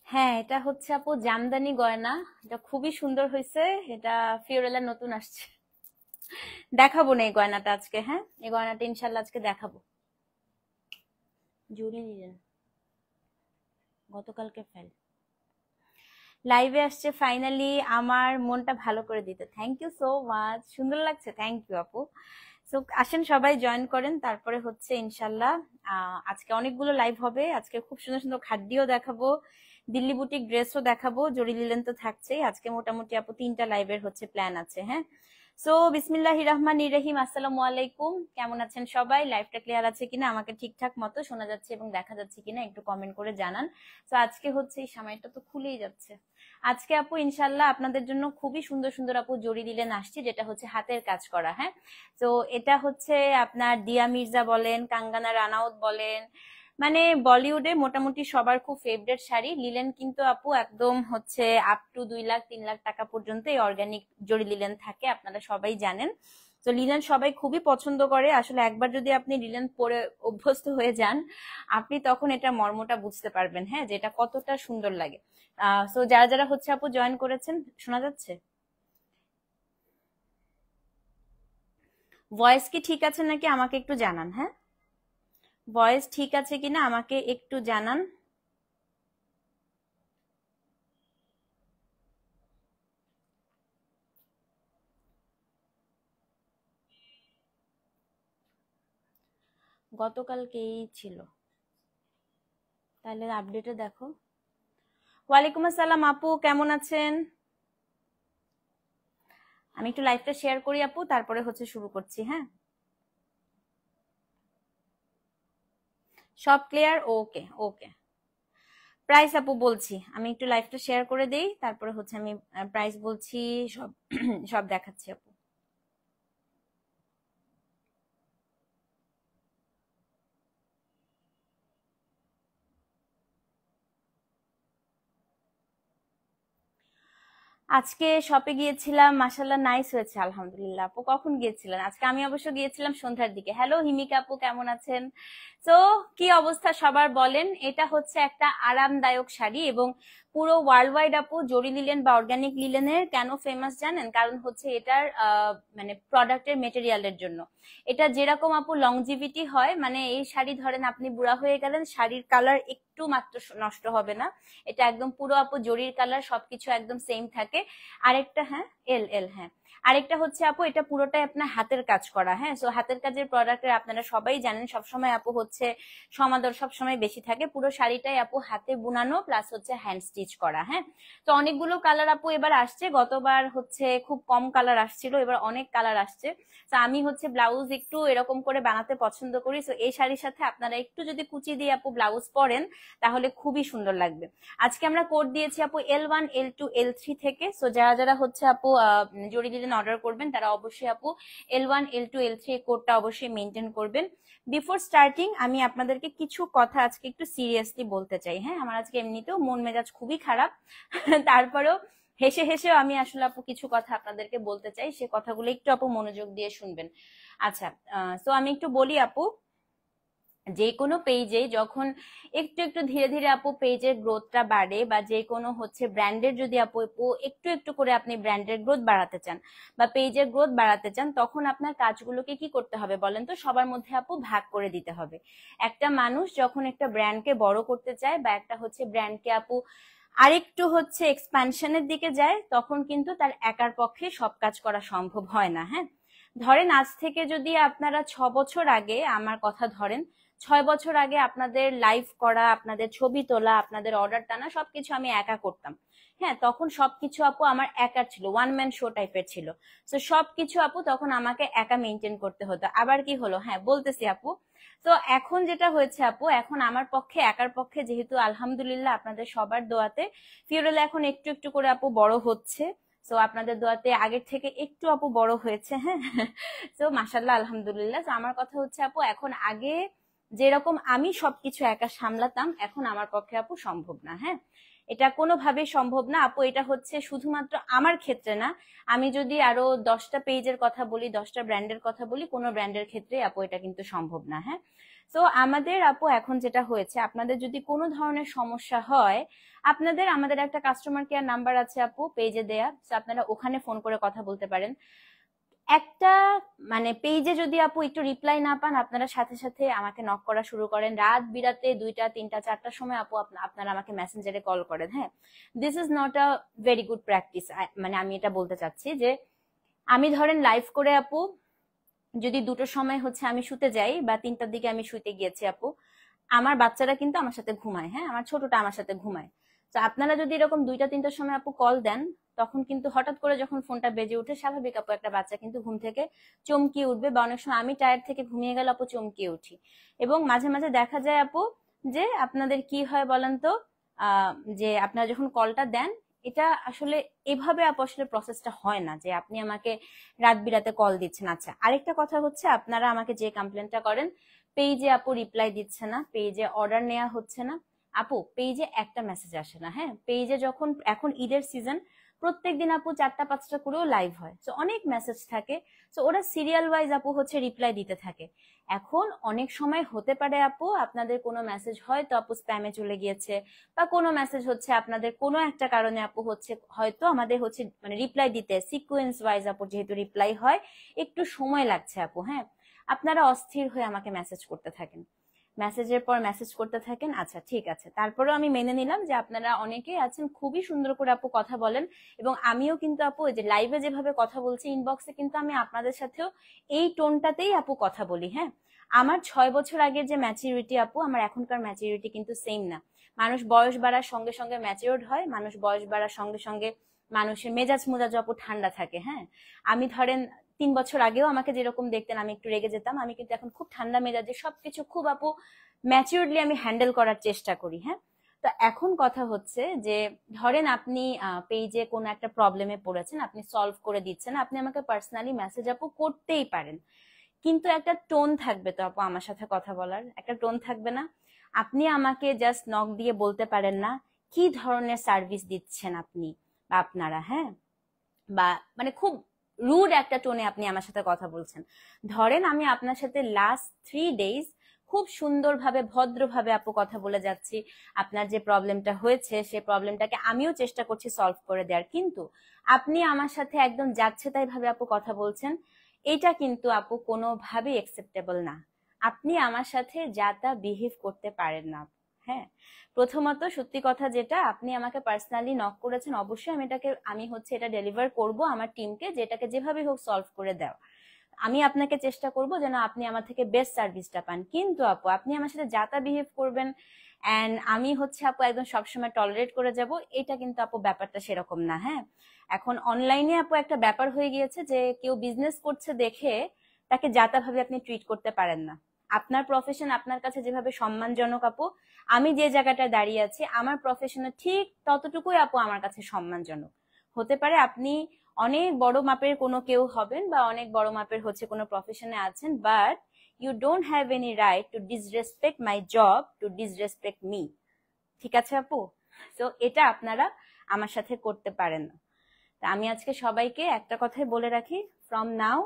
হ্যাঁ, এটা হচ্ছে আপু জামদানি গয়না। এটা খুবই সুন্দর হয়েছে। এটা ফিওরেলার নতুন আসছে। দেখাবো না এই গয়নাটা আজকে। হ্যাঁ, এই গয়নাটা ইনশাল্লাহ আজকে দেখাবো। জুড়ি দিলেন গতকালকে ফেল লাইভে আসছে ফাইনালি। আমার মনটা ভালো করে দিতে থ্যাংক ইউ সো মাচ। সুন্দর লাগছে, থ্যাংক ইউ আপু। সো আসেন সবাই জয়েন করেন, তারপরে হচ্ছে ইনশাল্লাহ আজকে অনেকগুলো লাইভ হবে। আজকে খুব সুন্দর সুন্দর খাদ্যও দেখাবো, দিল্লি বুটিক ড্রেসও দেখাবো, জরি লিলেন তো থাকছেই। আজকে মোটামুটি আপু 3টা লাইভের হচ্ছে প্ল্যান আছে। হ্যাঁ, সো বিসমিল্লাহির রহমানির রহিম। আসসালামু আলাইকুম, কেমন আছেন সবাই? লাইভটা ক্লিয়ার আছে কিনা, আমাকে ঠিকঠাক মতো শোনা যাচ্ছে এবং দেখা যাচ্ছে কিনা একটু কমেন্ট করে জানান। তো আজকে হচ্ছে এই সময়টা তো খুলেই যাচ্ছে। আজকে আপু ইনশাল্লাহ আপনাদের জন্য খুবই সুন্দর সুন্দর আপু জরি লিলেন আসছে, যেটা হচ্ছে হাতের কাজ করা। হ্যাঁ, তো এটা হচ্ছে আপনার দিয়া মির্জা বলেন, কাঙ্গানা রানাউত বলেন, মানে বলিউডে মোটামুটি সবার খুব ফেভারিট শাড়ি লিলেন। কিন্তু আপু একদম হচ্ছে আপ টু 2 লাখ 3 লাখ টাকা পর্যন্ত এই অর্গানিক জরি লিলেন থাকে, আপনারা সবাই জানেন। তো লিলেন সবাই খুবই পছন্দ করে। আসলে একবার যদি আপনি লিলেন পরে অভ্যস্ত হয়ে যান, আপনি তখন এটা মর্মটা বুঝতে পারবেন। হ্যাঁ, যেটা কতটা সুন্দর লাগে। সো যারা যারা হচ্ছে আপু জয়েন করেছেন, শোনা যাচ্ছে? ভয়েস কি ঠিক আছে নাকি আমাকে একটু জানান। হ্যাঁ, ভয়েস ঠিক আছে কিনা আমাকে একটু জানান। গতকালকেই ছিল, তাহলে আপডেটে দেখো। ওয়ালাইকুম আসসালাম আপু, কেমন আছেন? আমি একটু লাইভটা শেয়ার করি আপু, তারপরে হচ্ছে শুরু করছি। হ্যাঁ, সব ক্লিয়ার? ওকে ওকে। প্রাইস আপু বলছি, আমি একটু লাইভটা শেয়ার করে দেই, তারপরে হচ্ছে আমি প্রাইস বলছি। সব সব দেখাচ্ছি আপু। আজকে শপে গিয়েছিলাম, মাশাল্লাহ নাইস হয়েছে আলহামদুলিল্লাহ। আপু কখন গিয়েছিলেন? আজকে আমি অবশ্য গিয়েছিলাম সন্ধ্যার দিকে। হ্যালো হিমিকা আপু, কেমন আছেন? তো কি অবস্থা সবার বলেন? এটা হচ্ছে একটা আরামদায়ক শাড়ি, এবং পুরো ওয়ার্ল্ড ওয়াইড আপু জরি লিলেন বা অর্গানিক লিলেনের কেন ফেমাস জানেন? কারণ হচ্ছে এটার মানে প্রোডাক্টের মেটেরিয়ালের জন্য। এটা যেরকম আপু লংজিভিটি হয়, মানে এই শাড়ি ধরেন আপনি বুড়া হয়ে গেলেন, শাড়ির কালার একটু মাত্র নষ্ট হবে না। এটা একদম পুরো আপু জরির কালার সবকিছু একদম সেম থাকে। আরেকটা, হ্যাঁ, এল এল, হ্যাঁ। আরেকটা হচ্ছে আপু এটা পুরোটাই আপনার হাতের কাজ করা। হ্যাঁ, সো হাতের কাজের প্রোডাক্টের আপনারা সবাই জানেন সবসময় আপু হচ্ছে সমাদর সবসময় বেশি থাকে। পুরো শাড়িটাই আপু হাতে বুনানো প্লাস হচ্ছে হ্যান্ড স্টিচ করা। হ্যাঁ, তো অনেকগুলো কালার আপু এবার আসছে। গতবার হচ্ছে খুব কম কালার আসছিল, এবার অনেক কালার আসছে। তো আমি হচ্ছে ব্লাউজ একটু এরকম করে বানাতে পছন্দ করি। তো এই শাড়ির সাথে আপনারা একটু যদি কুচি দিয়ে আপু ব্লাউজ পরেন, তাহলে খুবই সুন্দর লাগবে। আজকে আমরা কোড দিয়েছি আপু L1 L2 L3 থেকে। সো যারা যারা হচ্ছে আপু জরি লিলেন অর্ডার করবেন, তারা অবশ্যই আপু L1 L2 L3 কোডটা অবশ্যই মেনটেন করবেন। বিফোর স্টার্টিং আমি আপনাদেরকে কিছু কথা আজকে একটু সিরিয়াসলি বলতে চাই। হ্যাঁ, আমার আজকে এমনিতেও মন মেজাজ খুবই খারাপ। তারপরেও হেসে হেসেও আমি আসলে আপু কিছু কথা আপনাদেরকে বলতে চাই, সে কথাগুলো একটু আপু মনোযোগ দিয়ে শুনবেন। আচ্ছা, সো আমি একটু বলি আপু, যে কোনো পেজে যখন একটু একটু ধীরে ধীরে আপু পেজের গ্রোথটা বাড়ে, বা যে কোনো হচ্ছে ব্র্যান্ডের যদি আপু একটু একটু করে আপনি ব্র্যান্ডের গ্রোথ বাড়াতে চান বা পেজের গ্রোথ বাড়াতে চান, তখন আপনার কাজগুলোকে কি করতে হবে বলেন তো? সবার মধ্যে আপু ভাগ করে দিতে হবে। একটা মানুষ যখন একটা ব্র্যান্ডকে বড় করতে চায় বা একটা হচ্ছে ব্র্যান্ডকে আপু আরেকটু হচ্ছে এক্সপ্যানশনের দিকে যায়, তখন কিন্তু তার একার পক্ষে সব কাজ করা সম্ভব হয় না। হ্যাঁ, ধরেন আজ থেকে যদি আপনারা 6 বছর আগে আমার কথা ধরেন, 6 বছর আগে আপনাদের লাইভ করা, আপনাদের ছবি তোলা, আপনাদের অর্ডার টানা সবকিছু আমি একা করতাম। হ্যাঁ, তখন সবকিছু আপু আমার একার ছিল, ওয়ান ম্যান শো টাইপের ছিল। তো সবকিছু আপু তখন আমাকে একা মেনটেন করতে হতো। আবার কি হলো, হ্যাঁ বলতেছি আপু। তো এখন যেটা হয়েছে আপু, এখন আমার পক্ষে একার পক্ষে, যেহেতু আলহামদুলিল্লাহ আপনাদের সবার দোয়াতে ফিওরেলা এখন একটু একটু করে আপু বড় হচ্ছে। তো আপনাদের দোয়াতে আগের থেকে একটু আপু বড় হয়েছে। হ্যাঁ, তো মাশাল্লাহ আলহামদুলিল্লাহ। তো আমার কথা হচ্ছে আপু, এখন আগে যেরকম আমি সবকিছু একা সামলাতাম, এখন আমার পক্ষে আপু সম্ভব না। হ্যাঁ, এটা কোনোভাবেই সম্ভব না আপু। এটা হচ্ছে শুধুমাত্র আমার ক্ষেত্রে না, আমি যদি আরো 10টা পেজের কথা বলি, 10টা ব্র্যান্ডের কথা বলি, কোনো ব্র্যান্ডের ক্ষেত্রে আপু এটা কিন্তু সম্ভব না। হ্যাঁ, তো আমাদের আপু এখন যেটা হয়েছে, আপনাদের যদি কোনো ধরনের সমস্যা হয়, আপনাদের আমাদের একটা কাস্টমার কেয়ার নাম্বার আছে আপু পেজে দেয়া, তো আপনারা ওখানে ফোন করে কথা বলতে পারেন। একটা মানে পেজে যদি আপু একটু রিপ্লাই না পান, আপনারা সাথে সাথে আমাকে নক করা শুরু করেন, রাত বিরাতে 2টা 3টা 4টার সময় আপু আপনারা আমাকে মেসেঞ্জারে কল করেন। হ্যাঁ, this is not a very good practice. মানে আমি এটা বলতে চাচ্ছি যে আমি ধরেন লাইভ করে আপু যদি 2টোর সময় হচ্ছে আমি শুতে যাই বা 3টার দিকে আমি শুতে গিয়েছি আপু, আমার বাচ্চারা কিন্তু আমার সাথে ঘুমায়। হ্যাঁ, আমার ছোটটা আমার সাথে ঘুমায়। তো আপনারা যদি এরকম 2টা 3টার সময় আপু কল দেন, তখন কিন্তু হঠাৎ করে যখন ফোনটা বেজে উঠে, স্বাভাবিক আপু একটা বাচ্চা কিন্তু ঘুম থেকে চমকিয়ে উঠবে, বা অনেক সময় আমি টায়ার থেকে ঘুমিয়ে গেলে আপু চমকিয়ে উঠি। এবং মাঝে মাঝে দেখা যায় আপু যে আপনাদের কি হয় বলেন তো, যে আপনারা যখন কলটা দেন, এটা আসলে এভাবে আপু আসলে প্রসেসটা হয় না যে আপনি আমাকে রাত বিরাতে কল দিচ্ছেন। আচ্ছা, আরেকটা কথা হচ্ছে, আপনারা আমাকে যে কমপ্লেনটা করেন পেজে আপু রিপ্লাই দিচ্ছে না, পেজে অর্ডার নেওয়া হচ্ছে না। আপু পেজে একটা মেসেজ আসে না। হ্যাঁ, পেজে যখন এখন ঈদের সিজন, প্রত্যেকদিন আপু 4টা 5টা করেও লাইভ হয়, তো অনেক মেসেজ থাকে, তো ওরা সিরিয়াল ওয়াইজ আপু হচ্ছে রিপ্লাই দিতে থাকে। এখন অনেক সময় হতে পারে আপু আপনাদের কোনো মেসেজ হয়তো আপু স্প্যামে চলে গিয়েছে, বা কোনো মেসেজ হচ্ছে আপনাদের কোনো একটা কারণে আপু হচ্ছে হয়তো আমাদের হচ্ছে মানে রিপ্লাই দিতে সিকোয়েন্স ওয়াইজ আপু যেহেতু রিপ্লাই হয়, একটু সময় লাগছে আপু। হ্যাঁ, আপনারা অস্থির হয়ে আমাকে মেসেজ করতে থাকেন, মেসেজের পর মেসেজ করতে থাকেন। আচ্ছা ঠিক আছে, তারপরেও আমি মেনে নিলাম যে আপনারা অনেকেই আছেন খুবই সুন্দর করে আপু কথা বলেন, এবং আমিও কিন্তু আপু যে লাইভে যেভাবে কথা বলছি, ইনবক্সে কিন্তু আমি আপনাদের সাথেও এই টোনটাতেই আপু কথা বলি। হ্যাঁ, আমার 6 বছর আগের যে ম্যাচিউরিটি আপু, আমার এখনকার ম্যাচিউরিটি কিন্তু সেম না। মানুষ বয়স বাড়ার সঙ্গে সঙ্গে ম্যাচিউরড হয়, মানুষ বয়স বাড়ার সঙ্গে সঙ্গে মানুষের মেজাজ মোজাজ আপু ঠান্ডা থাকে। হ্যাঁ, আমি ধরেন 3 বছর আগেও আমাকে যেরকম দেখতেন, আমি একটু রেগে যেতাম, আমি কিন্তু এখন খুব ঠান্ডা মেজাজে সবকিছু খুব আপু ম্যাচিউরলি আমি হ্যান্ডেল করার চেষ্টা করি। হ্যাঁ, তো এখন কথা হচ্ছে যে ধরেন আপনি পেজে কোনো একটা প্রবলেমে পড়েছেন, আপনি সলভ করে দিচ্ছেন, আপনি আমাকে পার্সোনালি মেসেজ আপু করতেই পারেন, কিন্তু একটা টোন থাকবে তো আপু আমার সাথে কথা বলার, একটা টোন থাকবে না? আপনি আমাকে জাস্ট নক দিয়ে বলতে পারেন না কি ধরনের সার্ভিস দিচ্ছেন আপনি বা আপনারা। হ্যাঁ, বা মানে খুব রুড একটা টোনে আপনি আমার সাথে কথা বলছেন। ধরেন আমি আপনার সাথে লাস্ট 3 ডেজ খুব সুন্দরভাবে ভদ্রভাবে আপু কথা বলে যাচ্ছি, আপনার যে প্রবলেমটা হয়েছে সেই প্রবলেমটাকে আমিও চেষ্টা করছি সলভ করে দেওয়ার, কিন্তু আপনি আমার সাথে একদম যাচ্ছে তাই ভাবে আপু কথা বলছেন, এটা কিন্তু আপু কোনোভাবেই অ্যাকসেপ্টেবল না। আপনি আমার সাথে যা তা বিহেভ করতে পারেন না। হ্যাঁ, প্রথমত সত্যি কথা যেটা, আপনি আমাকে পার্সোনালি নক করেছেন, অবশ্যই আমি হচ্ছে এটা ডেলিভার করব আমার টিমকে, যেটাকে যেভাবে হোক সলভ করে দেওয়া। আমি আপনাকে চেষ্টা করব যেন আপনি আমার থেকে বেস্ট সার্ভিসটা পান, কিন্তু আপু আপনি আমার সাথে যাতা বিহেভ করবেন এন্ড আমি হচ্ছে আপু একদম সবসময় টলারেট করে যাব, এটা কিন্তু আপু ব্যাপারটা সেরকম না। হ্যাঁ, এখন অনলাইনে আপু একটা ব্যাপার হয়ে গিয়েছে যে কেউ বিজনেস করছে দেখে তাকে যাতা ভাবে আপনি ট্রিট করতে পারেন না। আপনার প্রফেশন আপনার কাছে যেভাবে সম্মানজনক আপু, আমি যে জায়গাটায় দাঁড়িয়ে আছি আমার প্রফেশনে ঠিক ততটুকুই আপু আমার কাছে সম্মানজনক। হতে পারে আপনি অনেক বড় মাপের কোনো কেউ হবেন বা অনেক বড় মাপের হচ্ছে কোনো প্রফেশনে আছেন, but you don't have any right to disrespect my job, to disrespect me. ঠিক আছে আপু, তো এটা আপনারা আমার সাথে করতে পারেন না। তা আমি আজকে সবাইকে একটা কথাই বলে রাখি, ফ্রম নাও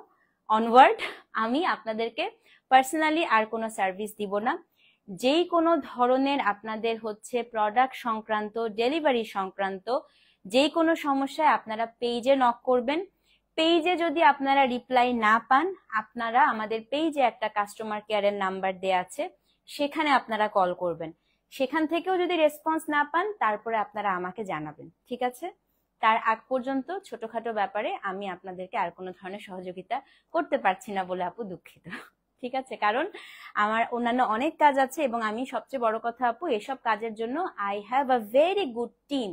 অনওয়ার্ড আমি আপনাদেরকে পার্সোনালি আর কোনো সার্ভিস দিব না। যেই কোনো ধরনের আপনাদের হচ্ছে প্রোডাক্ট সংক্রান্ত, ডেলিভারি সংক্রান্ত যেই কোনো সমস্যায় আপনারা পেজে নক করবেন। পেজে যদি আপনারা রিপ্লাই না পান, আপনারা আমাদের পেজে একটা কাস্টমার কেয়ারের নাম্বার দেয়া আছে, সেখানে আপনারা কল করবেন। সেখান থেকেও যদি রেসপন্স না পান, তারপরে আপনারা আমাকে জানাবেন। ঠিক আছে, তার আগ পর্যন্ত ছোটখাটো ব্যাপারে আমি আপনাদেরকে আর কোনো ধরনের সহযোগিতা করতে পারছি না বলে আপু দুঃখিত। ঠিক আছে, কারণ আমার অন্যান্য অনেক কাজ আছে, এবং আমি সবচেয়ে বড় কথা আপু, এসব কাজের জন্য I have a very good team,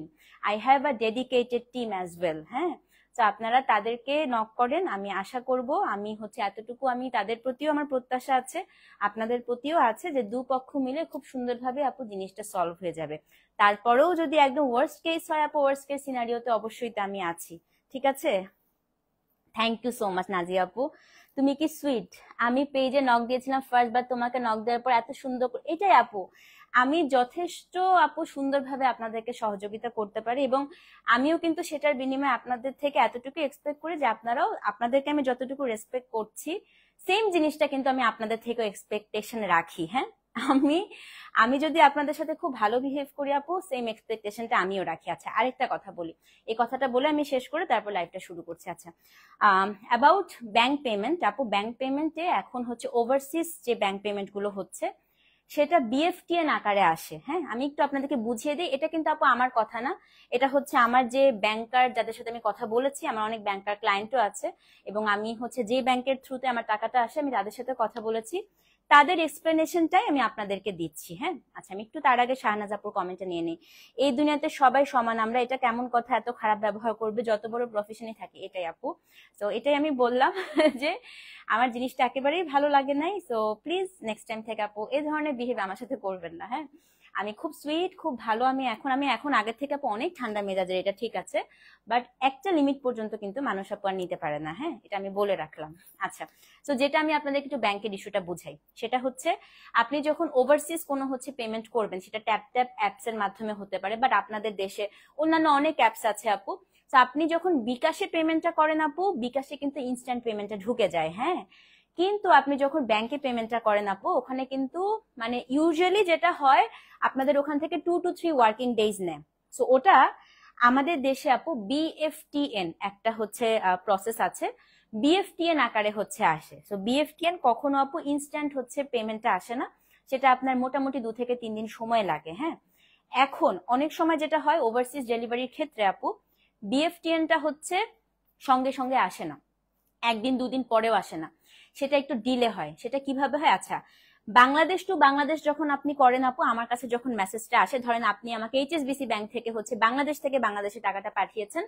I have a dedicated team as well. হ্যাঁ, তো আপনারা তাদেরকে নক করেন, আমি আশা করব, আমি হচ্ছে এতটুকু আমি তাদের প্রতিও আমার প্রত্যাশা আছে, আপনাদের প্রতিও আছে, যে দুপক্ষ মিলে খুব সুন্দরভাবে আপু জিনিসটা সলভ হয়ে যাবে। তারপরেও যদি একদম ওয়ার্স্ট কেস হয় আপু, ওয়ার্স্ট কেস সিনারিওতে অবশ্যই তো আমি আছি। ঠিক আছে, thank you so much Nazia আপু। তুমি কি সুইট, আমি পেজে নক দিয়েছিলাম ফার্স্ট বার, তোমাকে নক দেওয়ার পর এত সুন্দর এটাই আপু, আমি যথেষ্ট আপু সুন্দরভাবে আপনাদেরকে সহযোগিতা করতে পারি, এবং আমিও কিন্তু সেটার বিনিময়ে আপনাদের থেকে এতটুকু এক্সপেক্ট করি যে আপনারাও, আপনাদেরকে আমি যতটুকু রেসপেক্ট করছি সেম জিনিসটা কিন্তু আমি আপনাদের থেকেও এক্সপেকটেশন রাখি। হ্যাঁ, আমি আমি যদি আপনাদের সাথে খুব ভালো বিহেভ করি আপু, সেম এক্সপেকটেশনটা আমিও রাখি। আচ্ছা, আরেকটা কথা বলি, এই কথাটা বলে আমি শেষ করে তারপর লাইভটা শুরু করছি। আচ্ছা, অ্যাবাউট ব্যাংক পেমেন্ট আপু, ব্যাংক পেমেন্টে এখন হচ্ছে ওভারসিজ যে ব্যাংক পেমেন্ট গুলো হচ্ছে সেটা বিএফটিএন আকারে আসে। হ্যাঁ, আমি একটু আপনাদেরকে বুঝিয়ে দিই, এটা কিন্তু আপু আমার কথা না, এটা হচ্ছে আমার যে ব্যাংকার যাদের সাথে আমি কথা বলেছি, আমার অনেক ব্যাংকার ক্লায়েন্টও আছে, এবং আমি হচ্ছে যে ব্যাংকের থ্রুতে আমার টাকাটা আসে আমি তাদের সাথে কথা বলেছি, তাদের এক্সপ্লেনেশনটাই আমি আপনাদেরকে দিচ্ছি। হ্যাঁ, আচ্ছা, আমি একটু তার আগে শাহনাজ আপুর কমেন্টটা নিয়ে নিই। এই দুনিয়াতে সবাই সমান, আমরা, এটা কেমন কথা, এত খারাপ ব্যবহার করবে যত বড় প্রফেশনই থাকে, এটাই আপু। তো এটাই আমি বললাম যে আমার জিনিসটা একেবারেই ভালো লাগে নাই, সো প্লিজ নেক্সট টাইম থেকে আপু এই ধরনের বিহেভ আমার সাথে করবেন না। হ্যাঁ, আমি খুব সুইট, খুব ভালো, আমি এখন আগের থেকে আপু অনেক ঠান্ডা মেজাজের, এটা ঠিক আছে, বাট একটা লিমিট পর্যন্ত কিন্তু মানুষ আপু আর নিতে পারে না। হ্যাঁ, এটা আমি বলে রাখলাম। আচ্ছা, তো যেটা আমি আপনাদের একটু ব্যাংকের ইস্যুটা বুঝাই, সেটা হচ্ছে আপনি যখন ওভারসিজ কোনো হচ্ছে পেমেন্ট করবেন, সেটা ট্যাপ ট্যাপ অ্যাপস এর মাধ্যমে হতে পারে, বাট আপনাদের দেশে অন্যান্য অনেক অ্যাপস আছে আপু। তো আপনি যখন বিকাশে পেমেন্টটা করেন আপু, বিকাশে কিন্তু ইনস্ট্যান্ট পেমেন্টটা ঢুকে যায়। হ্যাঁ, কিন্তু আপনি যখন ব্যাংকে পেমেন্টটা করেন আপু, ওখানে কিন্তু মানে ইউজুয়ালি যেটা হয় আপনাদের ওখান থেকে 2 to 3 ওয়ার্কিং ডেজ নেয়। সো ওটা আমাদের দেশে আপু বিএফটিএন একটা হচ্ছে প্রসেস আছে, বিএফটিএন আকারে হচ্ছে আসে। সো বিএফটিএন কখনো আপু ইনস্ট্যান্ট হচ্ছে পেমেন্টটা আসে না, সেটা আপনার মোটামুটি 2 থেকে 3 দিন সময় লাগে। হ্যাঁ, এখন অনেক সময় যেটা হয় ওভারসিজ ডেলিভারির ক্ষেত্রে আপু, বিএফটিএনটা হচ্ছে সঙ্গে সঙ্গে আসে না, একদিন দুদিন পরেও আসে না, সেটা একটু ডিলে হয়। সেটা কিভাবে হয়? আচ্ছা, বাংলাদেশ টু বাংলাদেশ যখন আপনি করেন আপু, আমার কাছে যখন মেসেজটা আসে, ধরেন আপনি আমাকে এইচএসবিসি ব্যাংক থেকে হচ্ছে বাংলাদেশ থেকে বাংলাদেশে টাকাটা পাঠিয়েছেন,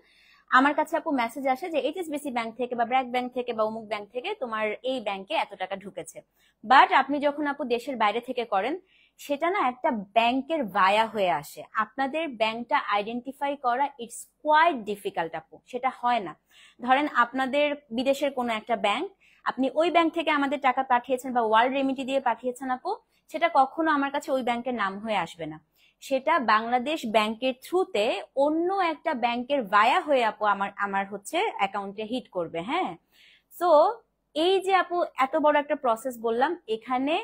আমার কাছে আপু মেসেজ আসে যে এইচএসবিসি ব্যাংক থেকে বা ব্র্যাক ব্যাংক থেকে বা অমুক ব্যাংক থেকে তোমার এই ব্যাংকে এত টাকা ঢুকেছে। বাট আপনি যখন আপু দেশের বাইরে থেকে করেন, সেটা না একটা ব্যাংকের ভায়া হয়ে আসে, আপনাদের ব্যাংকটা আইডেন্টিফাই করা ইটস কোয়াইট ডিফিকাল্ট আপু, সেটা হয় না। ধরেন আপনাদের বিদেশের কোনো একটা ব্যাংক, আপনি ওই ব্যাংক থেকে আমাদের টাকা পাঠিয়েছেন বা ওয়ার্ল্ড রেমিটি দিয়ে পাঠিয়েছেন আপু, সেটা কখনো আমার কাছে ওই ব্যাংকের নাম হয়ে আসবে না, সেটা বাংলাদেশ ব্যাংকের থ্রুতে অন্য একটা ব্যাংকের ভায়া হয়ে আপু আমার আমার হচ্ছে অ্যাকাউন্টে হিট করবে। হ্যাঁ, সো এই যে আপু এত বড় একটা প্রসেস বললাম, এখানে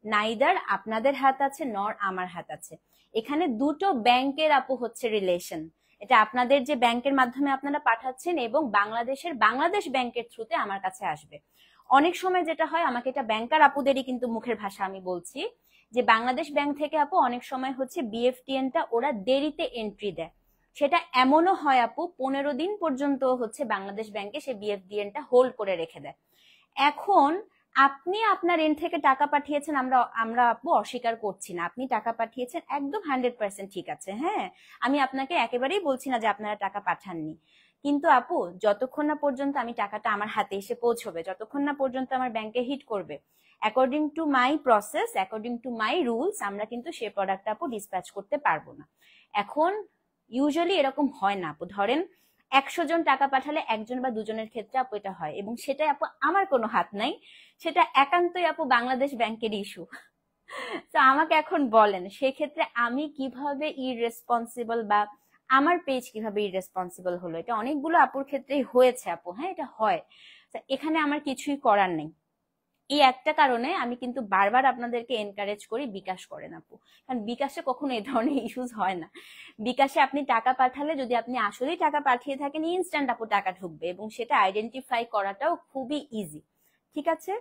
নাইদার আপনাদের হাত আছে নর আমার হাত আছে, এখানে দুটো ব্যাংকের আপু হচ্ছে রিলেশন, এটা আপনাদের যে ব্যাংকের মাধ্যমে আপনারা পাঠাচ্ছেন এবং বাংলাদেশ ব্যাংকের থ্রুতে আমার কাছে আসবে। অনেক সময় যেটা হয়, আমাকে এটা ব্যাংকার আপুদেরই কিন্তু মুখের ভাষা আমি বলছি, যে বাংলাদেশ ব্যাংক থেকে আপু অনেক সময় হচ্ছে বিএফটিএনটা ওরা দেরিতে এন্ট্রি দেয়, সেটা এমনও হয় আপু 15 দিন পর্যন্ত হচ্ছে বাংলাদেশ ব্যাংকে সে বিএফটিএনটা হোল্ড করে রেখে দেয়। এখন আপনি আপনার এন্ড থেকে টাকা পাঠিয়েছেন, আমরা আমরা আপু অস্বীকার করছি না, আপনি টাকা পাঠিয়েছেন একদম 100% ঠিক আছে। হ্যাঁ, আমি আপনাকে একেবারেই বলছি না যে আপনারা টাকা পাঠাননি, কিন্তু আপু যতক্ষণ না পর্যন্ত আমি টাকাটা আমার হাতে এসে পৌঁছবে, যতক্ষণ না পর্যন্ত আমার ব্যাংকে হিট করবে, according to my process, according to my rules, আমরা কিন্তু সে প্রোডাক্টটা আপু ডিসপ্যাচ করতে পারবো না। এখন ইউজুয়ালি এরকম হয় না আপু, ধরেন 100 জন টাকা পাঠালে 1 জন বা 2 জনের ক্ষেত্রে আপু এটা হয়, এবং সেটাই আপু আমার কোনো হাত নাই, সেটা একান্তই আপু বাংলাদেশ ব্যাংকের ইস্যু। তো আমাকে এখন বলেন সেক্ষেত্রে আমি কিভাবে ইররেসপন্সিবল, বা আমার পেজ কিভাবে ইররেসপন্সিবল হলো? এটা অনেকগুলো আপুর ক্ষেত্রেই হয়েছে আপু। হ্যাঁ, এটা হয়, তো এখানে আমার কিছুই করার নেই। এই একটা কারণে আমি কিন্তু বারবার আপনাদেরকে এনকারেজ করি বিকাশ করেন আপু, কারণ বিকাশে কখনো এই ধরনের ইস্যুস হয় না। বিকাশে আপনি টাকা পাঠালে, যদি আপনি আসলেই টাকা পাঠিয়ে থাকেন, ইনস্ট্যান্ট আপু টাকা ঢুকবে, এবং সেটা আইডেন্টিফাই করাটাও খুবই ইজি। ঠিক আছে,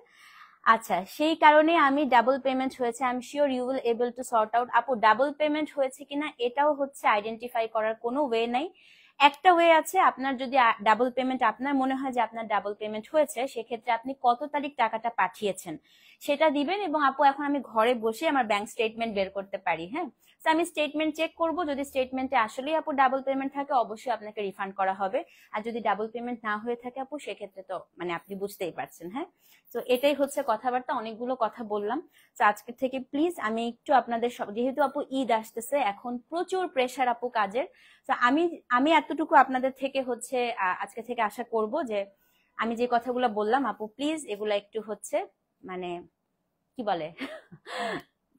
আচ্ছা, সেই কারণে আমি ডাবল পেমেন্ট হয়েছে, I am sure you will able to sort out. আপু ডাবল পেমেন্ট হয়েছে কিনা এটাও হচ্ছে আইডেন্টিফাই করার কোনো ওয়ে নাই, একটা ওয়ে আছে, আপনার যদি ডাবল পেমেন্ট, আপনার মনে হয় যে আপনার ডাবল পেমেন্ট হয়েছে, সেক্ষেত্রে আপনি কত তারিখ টাকাটা পাঠিয়েছেন সেটা দিবেন, এবং আপু এখন আমি ঘরে বসে আমার ব্যাংক স্টেটমেন্ট বের করতে পারি। হ্যাঁ, তো আমি স্টেটমেন্ট চেক করব, যদি স্টেটমেন্টে আসলেই আপু ডাবল পেমেন্ট থাকে অবশ্যই আপনাকে রিফান্ড করা হবে, আর যদি ডাবল পেমেন্ট না হয়ে থাকে আপু সেক্ষেত্রে তো মানে আপনি বুঝতেই পারছেন। হ্যাঁ, তো এটাই হচ্ছে কথাবার্তা, অনেকগুলো কথা বললাম। তো আজকের থেকে প্লিজ আমি একটু আপনাদের যেহেতু আপু ঈদ আসতেছে, এখন প্রচুর প্রেশার আপু কাজের, তো আমি আমি এতটুকু আপনাদের থেকে হচ্ছে আজকে থেকে আশা করব যে আমি যে কথাগুলো বললাম আপু প্লিজ এগুলা একটু হচ্ছে মানে কি বলে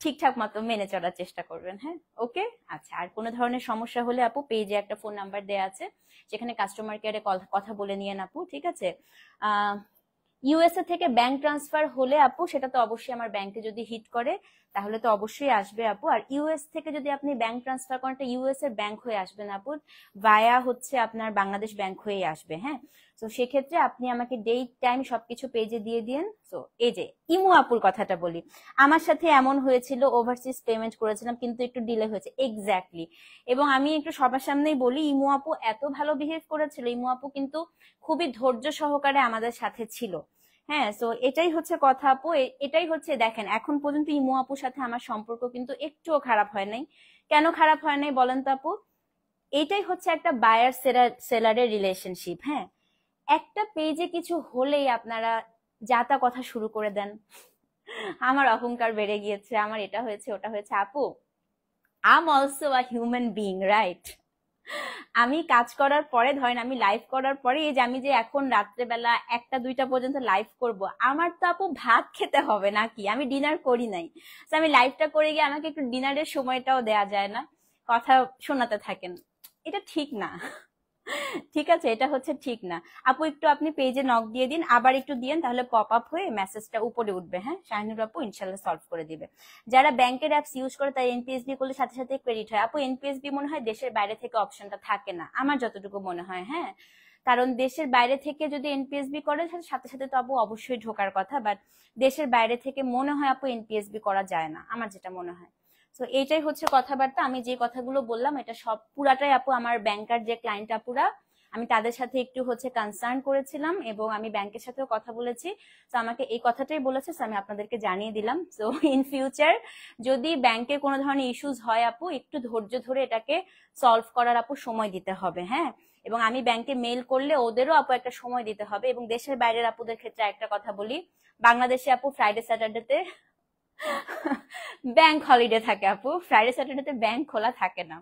ঠিকঠাক মতো মেনে চলার চেষ্টা করবেন। হ্যাঁ, ওকে। আচ্ছা, আর কোনো ধরনের সমস্যা হলে আপু পেজে একটা ফোন নাম্বার দেওয়া আছে, সেখানে কাস্টমার কেয়ারে কথা বলে নিয়েন আপু, ঠিক আছে। আহ ইউএসএ থেকে ব্যাংক ট্রান্সফার হলে আপু সেটা তো অবশ্যই আমার ব্যাংকে যদি হিট করে তাহলে তো অবশ্যই আসবে আপু। আর ইউএস থেকে যদি আপনি ব্যাংক ট্রান্সফার করেন এটা ইউএস এর ব্যাংক হয়ে আসবে না আপু, ভায়া হচ্ছে আপনার বাংলাদেশ ব্যাংক হয়ে আসবে। হ্যাঁ, তো সেক্ষেত্রে আপনি আমাকে ডেট টাইম সবকিছু পেজে দিয়ে দিন। তো এই যে ইমু আপুর কথাটা বলি, আমার সাথে এমন হয়েছিল, ওভারসিজ পেমেন্ট করেছিলাম কিন্তু একটু ডিলে হয়েছে, এক্স্যাক্টলি। এবং আমি একটু সবার সামনেই বলি, ইমু আপু এত ভালো বিহেভ করেছিল, ইমু আপু কিন্তু খুবই ধৈর্য সহকারে আমাদের সাথে ছিল। হ্যাঁ, তো এটাই হচ্ছে কথা আপু, এটাই হচ্ছে দেখেন এখন পর্যন্ত ইমু আপুর সাথে আমার সম্পর্ক কিন্তু একটুও খারাপ হয় নাই। কেন খারাপ হয় নাই বলেন তো আপু? এটাই হচ্ছে একটা বায়ার সেলারের রিলেশনশিপ। হ্যাঁ, একটা পেজে কিছু হলেই আপনারা যা তা কথা শুরু করে দেন, আমার অহংকার বেড়ে গিয়েছে, আমার এটা হয়েছে ওটা হয়েছে। আপু, I am also a human being, right? আমি কাজ করার পরে ধরেন আমি লাইভ করার পরে এই যে আমি যে এখন রাত্রেবেলা 1টা 2টা পর্যন্ত লাইভ করব, আমার তো আপু ভাত খেতে হবে নাকি? আমি ডিনার করি নাই, তো আমি লাইভটা করে গিয়ে আমাকে একটু ডিনারের সময়টাও দেয়া যায় না, কথা শোনাতে থাকেন, এটা ঠিক না। ঠিক আছে, এটা হচ্ছে ঠিক না। আপু একটু আপনি পেজে নক দিয়ে দিন, আবার একটু দিয়েন, তাহলে পপ আপ হয়ে মেসেজটা উপরে উঠবে। হ্যাঁ, শাহিনুর আপু ইনশাল্লাহ সলভ করে দিবে। যারা ব্যাংকের অ্যাপস ইউজ করে তাই এনপিএসবি করলে সাথে সাথে ক্রেডিট হয়। আপু এনপিএসবি মনে হয় দেশের বাইরে থেকে অপশনটা থাকে না, আমার যতটুকু মনে হয়। হ্যাঁ, কারণ দেশের বাইরে থেকে যদি এনপিএসবি করে সাথে সাথে তো আপু অবশ্যই ঢোকার কথা, বাট দেশের বাইরে থেকে মনে হয় আপু এনপিএসবি করা যায় না, আমার যেটা মনে হয়। তো এইটাই হচ্ছে কথাবার্তা, আমি যে কথাগুলো বললাম এটা সব পুরাটাই আপু আমার ব্যাংকার যে ক্লায়েন্ট আপুরা, আমি তাদের সাথে একটু হচ্ছে কনসার্ন করেছিলাম এবং আমি ব্যাংকের সাথেও কথা বলেছি, তো আমাকে এই কথাটাই বলেছে, আমি আপনাদেরকে জানিয়ে দিলাম। তো ইন ফিউচার যদি ব্যাংকে কোনো ধরনের ইস্যুস হয় আপু, একটু ধৈর্য ধরে এটাকে সলভ করার আপু সময় দিতে হবে। হ্যাঁ, এবং আমি ব্যাংকে মেইল করলে ওদেরও আপু একটা সময় দিতে হবে। এবং দেশের বাইরের আপুদের ক্ষেত্রে একটা কথা বলি, বাংলাদেশে আপু ফ্রাইডে স্যাটারডেতে ব্যাংক হলিডে থাকে আপু, ফ্রাইডে স্যাটারডেতে ব্যাংক খোলা থাকে না।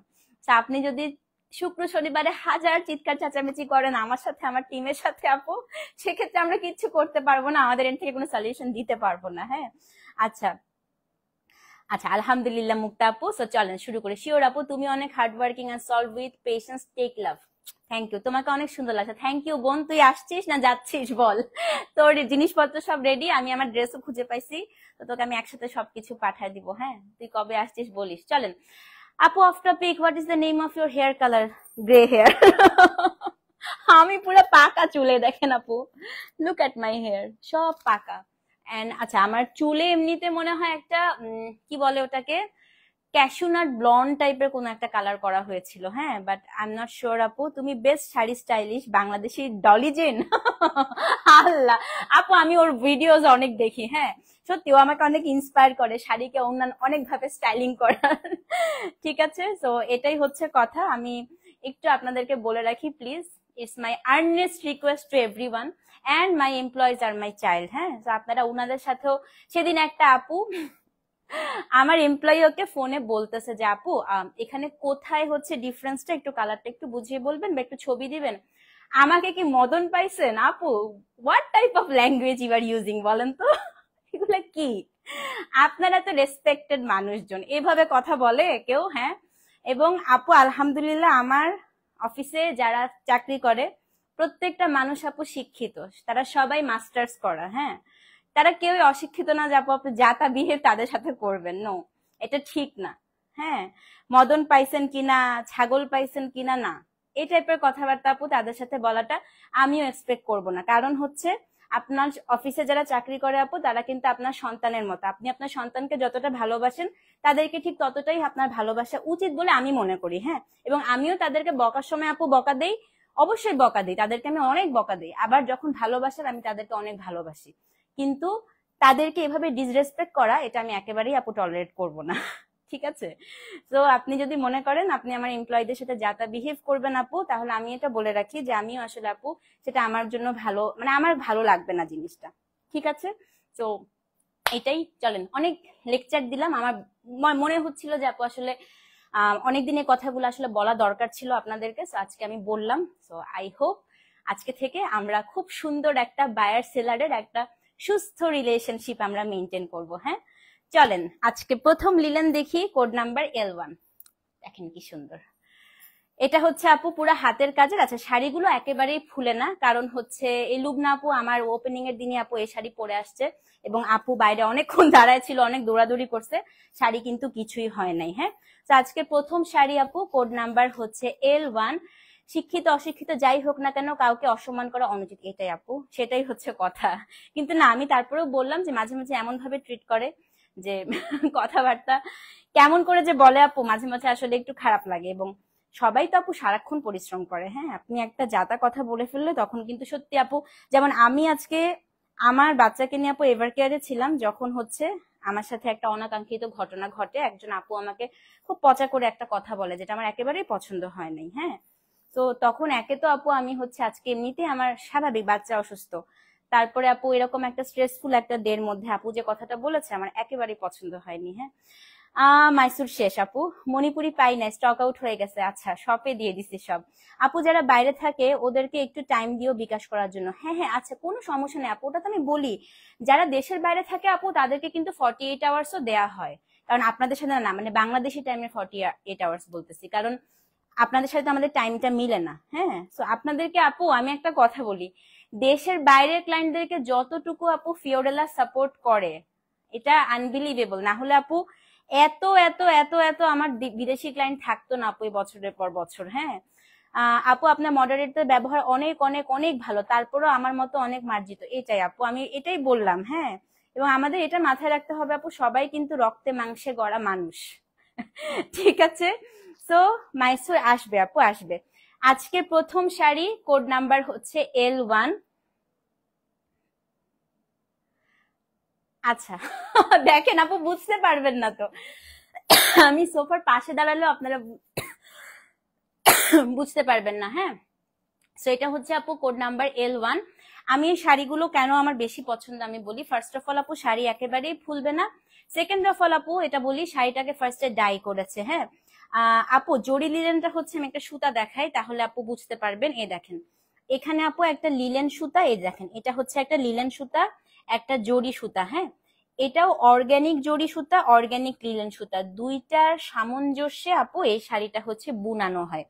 তো আপনি যদি শুক্র শনিবারে হাজার চিৎকার চেঁচামেচি করেন আমার সাথে আমার টিমের সাথে আপু, সেক্ষেত্রে আমরা কিচ্ছু করতে পারবো না, আমাদের এর থেকে কোনো সলিউশন দিতে পারবো না। হ্যাঁ, আচ্ছা আচ্ছা, আলহামদুলিল্লাহ মুক্তা আপু। সো চলেন শুরু করি। শিওর আপু, তুমি অনেক hard working and solve with patience, take love. Thank you, তোমাকে অনেক সুন্দর লাগছে। থ্যাংক ইউ বোন। তুই আসছিস না যাচ্ছিস বল? তোর জিনিসপত্র সব রেডি, আমি আমার ড্রেসও খুঁজে পাইছি, তো তোকে আমি একসাথে সবকিছু পাঠায় দিব। হ্যাঁ, তুই কবে আসছিস বলিস। চলেন আপু, off topic, what is the name of your hair colour? Grey hair. আমি পুরো পাকা চুলে, দেখেন আপু, লুক এট মাই হেয়ার, সব পাকা। এন্ড আচ্ছা, আমার চুলে এমনিতে মনে হয় একটা কি বলে ওটাকে, ক্যাশুনাট ব্লন্ড টাইপের কোন একটা কালার করা হয়েছিল। হ্যাঁ, but I am not sure আপু। তুমি বেস্ট শাড়ি স্টাইলিশ বাংলাদেশি ডলি জেন। আল্লাহ আপু, আমি ওর ভিডিওস অনেক দেখি। হ্যাঁ, সত্যি ও আমাকে অনেক ইন্সপায়ার করে শাড়িকে অন্যান্য অনেক ভাবে স্টাইলিং করার। ঠিক আছে, তো এটাই হচ্ছে কথা। আমি একটু আপনাদেরকে বলে রাখি please, it's my earnest request to everyone, and my employees আর মাই চাইল্ড। হ্যাঁ, তো আপনারা উনাদের সাথেও, সেদিন একটা আপু আমার এমপ্লয়ি ওকে ফোনে বলতেছে যে আপু এখানে কোথায় হচ্ছে ডিফারেন্সটা, একটু কালারটা একটু বুঝিয়ে বলবেন বা একটু ছবি দিবেন। আমাকে কি মদন পাইছেন আপু? What type of language you are using বলেন তো? এগুলা কি? আপনারা তো রেসপেক্টেড মানুষজন, এভাবে কথা বলে কেউ? হ্যাঁ, এবং আপু আলহামদুলিল্লাহ আমার অফিসে যারা চাকরি করে প্রত্যেকটা মানুষ আপু শিক্ষিত, তারা সবাই মাস্টার্স করা। হ্যাঁ, তারা কেউই অশিক্ষিত না যে আপু আপনি যা তা বিহেভ তাদের সাথে করবেন, নো, এটা ঠিক না। হ্যাঁ, মদন পাইছেন কিনা, ছাগল পাইছেন কিনা, না, এই টাইপের কথাবার্তা আপু তাদের সাথে বলাটা আমিও এক্সপেক্ট করব না। কারণ হচ্ছে আপনার অফিসে যারা চাকরি করে আপু তারা কিন্তু আপনার সন্তানের মতো, আপনি আপনার সন্তানকে যতটা ভালোবাসেন তাদেরকে ঠিক ততটাই আপনার ভালোবাসা উচিত বলে আমি মনে করি। হ্যাঁ, এবং আমিও তাদেরকে বকার সময় আপু বকা দেই, অবশ্যই বকা দিই, তাদেরকে আমি অনেক বকা দিই, আবার যখন ভালোবাসার আমি তাদেরকে অনেক ভালোবাসি। কিন্তু তাদেরকে এভাবে ডিসরেসপেক্ট করা, এটা আমি একেবারেই আপু টলারেট করব না। ঠিক আছে, তো আপনি যদি মনে করেন আপনি আমার এমপ্লয়ীদের সাথে যাতা বিহেভ করবেন আপু, তাহলে আমি এটা বলে রাখি যে আমিও আসলে আপু সেটা আমার জন্য ভালো, মানে আমার ভালো লাগবে না জিনিসটা। ঠিক আছে, তো এটাই। চলেন, অনেক লেকচার দিলাম, আমার মনে হচ্ছিল যে আপু আসলে অনেকদিন এই কথাগুলো আসলে বলা দরকার ছিল আপনাদেরকে, আজকে আমি বললাম। সো আই হোপ আজকে থেকে আমরা খুব সুন্দর একটা বায়ার সেলারের একটা সুস্থ রিলেশনশিপ আমরা মেনটেন করব। হ্যাঁ, চলেন আজকে প্রথম লিলেন দেখি, কোড নাম্বার L1। দেখেন কি সুন্দর, এটা হচ্ছে আপু পুরো হাতের কাজের। আচ্ছা, শাড়িগুলো একেবারেই ফুলে না, কারণ হচ্ছে এই লুবনা আপু আমার ওপেনিং এর দিনে আপু এই শাড়ি পরে আসছে এবং আপু বাইরে অনেকক্ষণ দাঁড়ায় ছিল, অনেক দৌড়াদৌড়ি করছে, শাড়ি কিন্তু কিছুই হয় নাই। হ্যাঁ, তো আজকে প্রথম শাড়ি আপু, কোড নাম্বার হচ্ছে L1। শিক্ষিত অশিক্ষিত যাই হোক না কেন, কাউকে অসম্মান করা অনুচিত, এটাই আপু, সেটাই হচ্ছে কথা। কিন্তু না, আমি তারপরেও বললাম যে মাঝে মাঝে এমন ভাবে ট্রিট করে যে কথাবার্তা কেমন করে যে বলে আপু, মাঝে মাঝে আসলে একটু খারাপ লাগে। এবং সবাই তো আপু সারাক্ষণ পরিশ্রম করে। হ্যাঁ, আপনি একটা যাতা কথা বলে ফেললে তখন কিন্তু সত্যি আপু, যেমন আমি আজকে আমার বাচ্চাকে নিয়ে আপু এভার কেয়ারে ছিলাম, যখন হচ্ছে আমার সাথে একটা অনাকাঙ্ক্ষিত ঘটনা ঘটে, একজন আপু আমাকে খুব পচা করে একটা কথা বলে, যেটা আমার একেবারেই পছন্দ হয় নাই। হ্যাঁ, তো তখন একে তো আপু আমি হচ্ছে আজকে এমনিতে আমার স্বাভাবিক বাচ্চা অসুস্থ, তারপরে আপু এরকম একটা স্ট্রেসফুল একটা ডের মধ্যে আপু যে কথাটা বলেছে আমার একেবারেই পছন্দ হয়নি। হ্যাঁ, মাইসুর শেষ আপু, মণিপুরি পাই না, স্টক আউট হয়ে গেছে। আচ্ছা, শপে দিয়ে দিছি সব। আপু যারা বাইরে থাকে ওদেরকে একটু টাইম দিও বিকাশ করার জন্য। হ্যাঁ হ্যাঁ, আচ্ছা কোনো সমস্যা নেই আপু, ওটা তো আমি বলি। যারা দেশের বাইরে থাকে আপু তাদেরকে কিন্তু 48 আওয়ার্সও দেয়া হয়, কারণ আপনাদের সাথে না, মানে বাংলাদেশি টাইমে 48 আওয়ার্স বলতেছি, কারণ আপনাদের সাথে আমাদের টাইমটা মিলে না। হ্যাঁ, তো আপনাদেরকে আপু আমি একটা কথা বলি, দেশের বাইরের ক্লায়েন্টদেরকে যতটুকু আপু ফিওরেলা সাপোর্ট করে, এটা আনবিলিভেবল। না হলে আপু এত এত এত এত আমার বিদেশি ক্লায়েন্ট থাকতো না আপু বছরের পর বছর। হ্যাঁ, আপু আপনার মডারেটর ব্যবহার অনেক অনেক অনেক ভালো, তারপরেও আমার মতো অনেক মার্জিত, এটাই আপু, আমি এটাই বললাম। হ্যাঁ, এবং আমাদের এটা মাথায় রাখতে হবে আপু, সবাই কিন্তু রক্তে মাংসে গড়া মানুষ। ঠিক আছে, সো মাইসুর আসবে আপু, আসবে। আজকে প্রথম শাড়ি, কোড নাম্বার হচ্ছে L1। আচ্ছা, দেখেন আপু বুঝতে পারবেন না তো, আমি সোফার পাশে দাঁড়ালেও আপনারা বুঝতে পারবেন না। হ্যাঁ, সো এটা হচ্ছে আপু কোড নাম্বার L1। আমি এই শাড়িগুলো কেন আমার বেশি পছন্দ আমি বলি। ফার্স্ট অফ অল আপু শাড়ি একেবারেই ফুলবে না। সেকেন্ড অফ অল আপু এটা বলি, শাড়িটাকে ফার্স্টে ডাই করেছে। হ্যাঁ, আপু জরি লিলেনটা হচ্ছে, আমি একটা সুতা দেখাই তাহলে আপু বুঝতে পারবেন। এই দেখেন, এখানে আপু একটা লিলেন সুতা, এই দেখেন এটা হচ্ছে একটা লিলেন সুতা, একটা জরি সুতা। হ্যাঁ, এটাও অর্গানিক জরি সুতা, অর্গানিক লিলেন সুতা, দুইটার সামঞ্জস্যে আপু এই শাড়িটা হচ্ছে বুনানো হয়।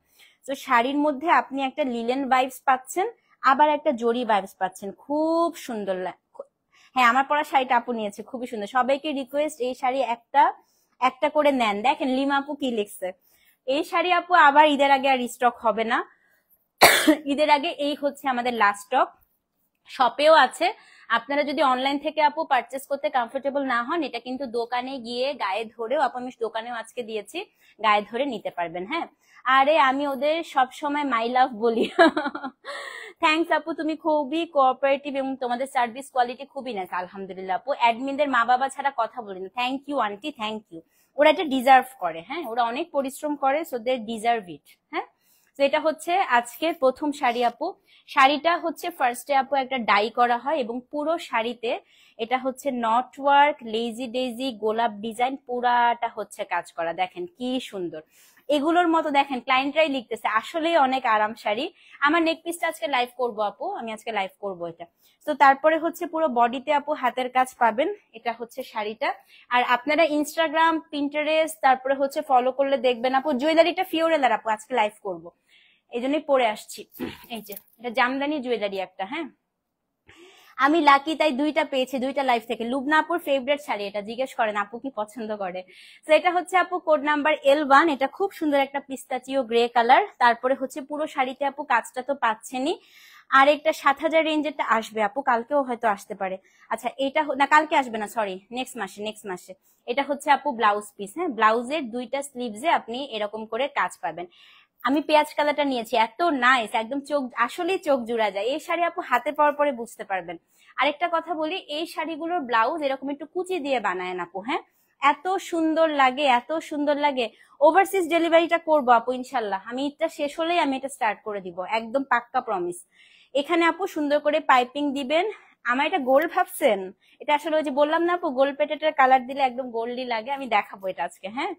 তো শাড়ির মধ্যে আপনি একটা লিলেন ভাইবস পাচ্ছেন, আবার একটা জরি ভাইবস পাচ্ছেন, খুব সুন্দর লাগে। হ্যাঁ, আমার পরা শাড়িটা আপু নিয়েছে, খুবই সুন্দর। সবাইকে রিকোয়েস্ট, এই শাড়ি একটা একটা করে নেন। দেখেন লিমা আপু কি লিখছে, এই শাড়ি আপু আবার ঈদের আগে আর স্টক হবে না। ঈদের আগে এই হচ্ছে আমাদের লাস্ট স্টক, শপেও আছে। আপনারা যদি অনলাইন থেকে আপু পারচেস করতে কমফোর্টেবল না হন, এটা কিন্তু দোকানে গিয়ে গায়ে ধরেও, আপু আমি দোকানেও আজকে দিয়েছি, গায়ে ধরে নিতে পারবেন। হ্যাঁ, আরে আমি ওদের সব সময় মাই লাভ বলি। থ্যাংকস আপু, তুমি খুবই কোঅপারেটিভ এবং তোমাদের সার্ভিস কোয়ালিটি খুবই নাইস। আলহামদুলিল্লাহ আপু, অ্যাডমিনদের মা বাবা ছাড়া কথা বলি না। Thank you aunty, thank you. ওরা এটা ডিজার্ভ করে। হ্যাঁ, ওরা অনেক পরিশ্রম করে, সো দে ডিজার্ভ ইট। হ্যাঁ, তো এটা হচ্ছে আজকের প্রথম শাড়ি আপু। শাড়িটা হচ্ছে ফার্স্টে আপু একটা ডাই করা হয় এবং পুরো শাড়িতে এটা হচ্ছে নট ওয়ার্ক, লেজি ডেজি, গোলাপ ডিজাইন, পুরাটা হচ্ছে কাজ করা। দেখেন কি সুন্দর, এগুলোর মতো দেখেন ক্লায়েন্টরাই লিখতেছে আসলেই অনেক আরাম শাড়ি। আমার নেক পিসটা আজকে লাইভ করবো আপু, আমি আজকে লাইভ করবো এটা। তো তারপরে হচ্ছে পুরো বডিতে আপু হাতের কাজ পাবেন, এটা হচ্ছে শাড়িটা। আর আপনারা ইনস্টাগ্রাম, পিন্টারেস্ট তারপরে হচ্ছে ফলো করলে দেখবেন আপু জুয়েলারিটা ফিওরেলার আপু আজকে লাইভ করবো, এই জন্যই পরে আসছি। এই যে এটা জামদানি জুয়েলারি একটা। হ্যাঁ, আমি লাকি তাই দুইটা পেয়েছি, দুইটা লাইফ থেকে। লুবনা আপুর ফেভারিট শাড়ি এটা, জিজ্ঞেস করেন আপু কি পছন্দ করে। তো এটা হচ্ছে আপু কোড নাম্বার L1। এটা খুব সুন্দর একটা পিস্তাচিও গ্রে কালার। তারপরে হচ্ছে পুরো শাড়িতে আপু কাজটা তো পাচ্ছেনই, আর একটা 7,000 রেঞ্জেরটা আসবে আপু, কালকেও হয়তো আসতে পারে। আচ্ছা, এটা না কালকে আসবে না, সরি নেক্সট মাসে, নেক্সট মাসে। এটা হচ্ছে আপু ব্লাউজ পিস। হ্যাঁ, ব্লাউজের দুইটা স্লিভসে আপনি এরকম করে কাজ পাবেন। আমি পেঁয়াজ কালারটা নিয়েছি, এত নাইস, একদম চোখ, আসলেই চোখ জুড়া যায়। এই শাড়ি আপু হাতে পাওয়ার পরে বুঝতে পারবেন। আরেকটা কথা বলি, এই শাড়িগুলোর ব্লাউজ এরকম একটু কুচি দিয়ে বানায় আপু। হ্যাঁ, এত সুন্দর লাগে, এত সুন্দর লাগে। ওভারসিজ ডেলিভারিটা করবো আপু ইনশাল্লাহ, আমি এটা শেষ হলেই আমি এটা স্টার্ট করে দিব, একদম পাক্কা প্রমিস। এখানে আপু সুন্দর করে পাইপিং দিবেন। আমার এটা গোল্ড ভাবছেন, এটা আসলে ওই যে বললাম না আপু, গোল্ড পেটেটের কালার দিলে একদম গোল্ডই লাগে। আমি দেখাবো এটা আজকে। হ্যাঁ,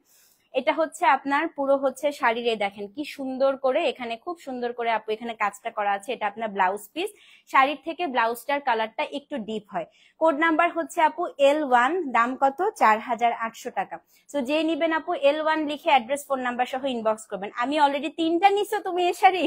এটা হচ্ছে আপনার পুরো হচ্ছে শাড়ির, এই দেখেন কি সুন্দর করে এখানে, খুব সুন্দর করে আপু এখানে কাজটা করা আছে। এটা আপনার ব্লাউজ পিস, শাড়ির থেকে ব্লাউজটার কালারটা একটু ডিপ হয়। কোড নাম্বার হচ্ছে আপু L1, দাম কত? 4800 টাকা। তো যে নিবেন আপু L1 লিখে অ্যাড্রেস ফোন নাম্বার সহ ইনবক্স করবেন। আমি অলরেডি 3টা নিছো তুমি এই শাড়ি?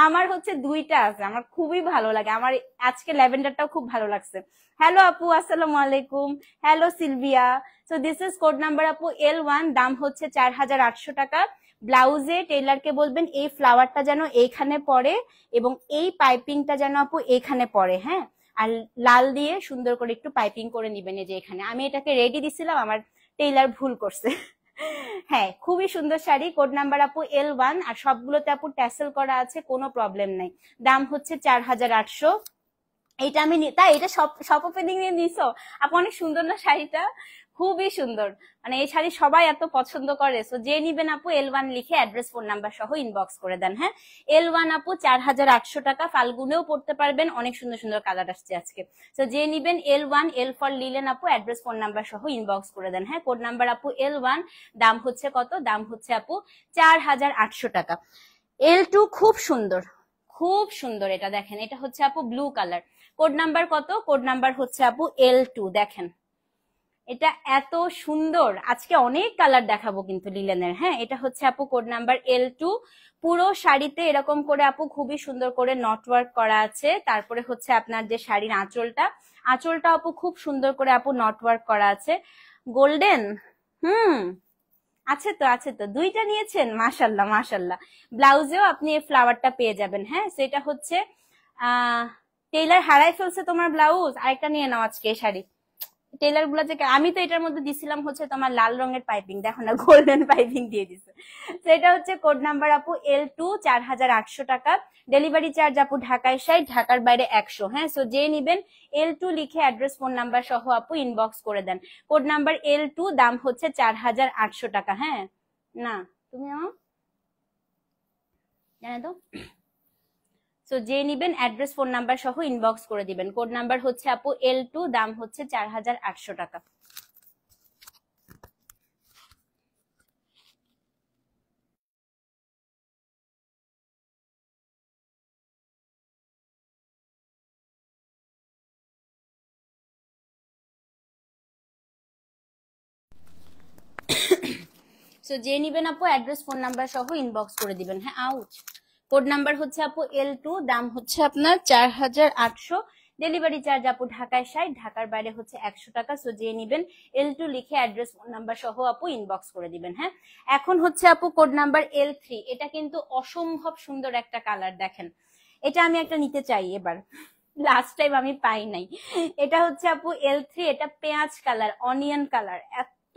আমার হচ্ছে 2টা আছে, আমার খুবই ভালো লাগে, আমার আজকে ল্যাভেন্ডারটাও খুব ভালো লাগছে। হ্যালো আপু, আসসালামু আলাইকুম। Hello Sylvia. So this is code number আপু L1, দাম হচ্ছে 4800 টাকা। ব্লাউজে টেইলারকে বলবেন এই ফ্লাওয়ারটা যেন এইখানে পড়ে এবং এই পাইপিংটা যেন আপু এইখানে পড়ে, হ্যাঁ। আর লাল দিয়ে সুন্দর করে একটু পাইপিং করে নিবেন। এই যে এখানে আমি এটাকে রেডি দিছিলাম, আমার টেইলার ভুল করছে। হ্যাঁ, খুবই সুন্দর শাড়ি। কোড নাম্বার আপু L1, আর সবগুলোতে আপু ট্যাসেল করা আছে, কোনো প্রবলেম নাই। দাম হচ্ছে 4800। এইটা আমি তাই এটা সব ওপেনিং নিয়ে নিছো আপু? অনেক সুন্দর না শাড়িটা? খুবই সুন্দর, মানে এই শাড়ি সবাই এত পছন্দ করে। সো যে নিবেন আপু L1 লিখে অ্যাড্রেস ফোন নাম্বার সহ ইনবক্স করে দেন, হ্যাঁ। L1 আপু 4800 টাকা, ফাল্গুনেও পড়তে পারবেন, অনেক সুন্দর সুন্দর কালার আসছে আজকে। তো যে নিবেন L1, L ফর লিলেন আপু, অ্যাড্রেস ফোন নাম্বার সহ ইনবক্স করে দেন, হ্যাঁ। কোড নাম্বার আপু L1, দাম হচ্ছে কত? দাম হচ্ছে আপু 4800 টাকা। L2 খুব সুন্দর, খুব সুন্দর। এটা দেখেন, এটা হচ্ছে আপু ব্লু কালার। কোড নাম্বার কত? কোড নাম্বার হচ্ছে আপু L2। দেখেন এটা এত সুন্দর, আজকে অনেক কালার দেখাবো কিন্তু লিলেনের, হ্যাঁ। এটা হচ্ছে আপু কোড নাম্বার L2। পুরো শাড়িতে এরকম করে আপু খুবই সুন্দর করে নটওয়ার্ক করা আছে। তারপরে হচ্ছে আপনার যে শাড়ির আঁচলটা, আঁচলটা আপু খুব সুন্দর করে আপু নটওয়ার্ক করা আছে গোল্ডেন। আছে তো, আছে তো, 2টা নিয়েছেন, মাশাল্লাহ মাশাল্লাহ। ব্লাউজেও আপনি এই ফ্লাওয়ারটা পেয়ে যাবেন, হ্যাঁ। সেটা হচ্ছে টেইলার হারাই ফেলছে তোমার ব্লাউজ, আরেকটা নিয়ে নাও আজকে এই শাড়ি। টেইলার গুলা যে, আমি তো এটার মধ্যে দিছিলাম হচ্ছে তোমার লাল রঙের পাইপিং, দেখো না গোল্ডেন পাইপিং দিয়ে দিছে। তো এটা হচ্ছে কোড নাম্বার আপু L2, 4800 টাকা। ডেলিভারি চার্জ আপু ঢাকায় 60, ঢাকার বাইরে 100, হ্যাঁ। সো যে নিবেন L2 লিখে অ্যাড্রেস ফোন নাম্বার সহ আপু ইনবক্স করে দেন। কোড নাম্বার L2, দাম হচ্ছে 4800 টাকা, হ্যাঁ। না তুমি জানো তো। সো যে নিবেন অ্যাড্রেস ফোন নাম্বার সহ ইনবক্স করে দিবেন। কোড নাম্বার হচ্ছে আপু L2, দাম হচ্ছে 4800 টাকা। সো যে নিবেন আপু অ্যাড্রেস ফোন নাম্বার সহ ইনবক্স করে দিবেন, হ্যাঁ। আউচ। কোড নাম্বার হচ্ছে আপু L2, দাম হচ্ছে আপনার 4800। ডেলিভারি চার্জ আপু ঢাকায় 60, ঢাকার বাইরে হচ্ছে 100 টাকা। সো যে নিবেন L2 লিখে অ্যাড্রেস ফোন নাম্বার সহ আপু ইনবক্স করে দিবেন, হ্যাঁ। এখন হচ্ছে আপু কোড নাম্বার L3। এটা কিন্তু অসম্ভব সুন্দর একটা কালার, দেখেন। এটা আমি একটা নিতে চাই এবার, লাস্ট টাইম আমি পাই নাই। এটা হচ্ছে আপু L3, এটা পেঁয়াজ কালার, অনিয়ন কালার।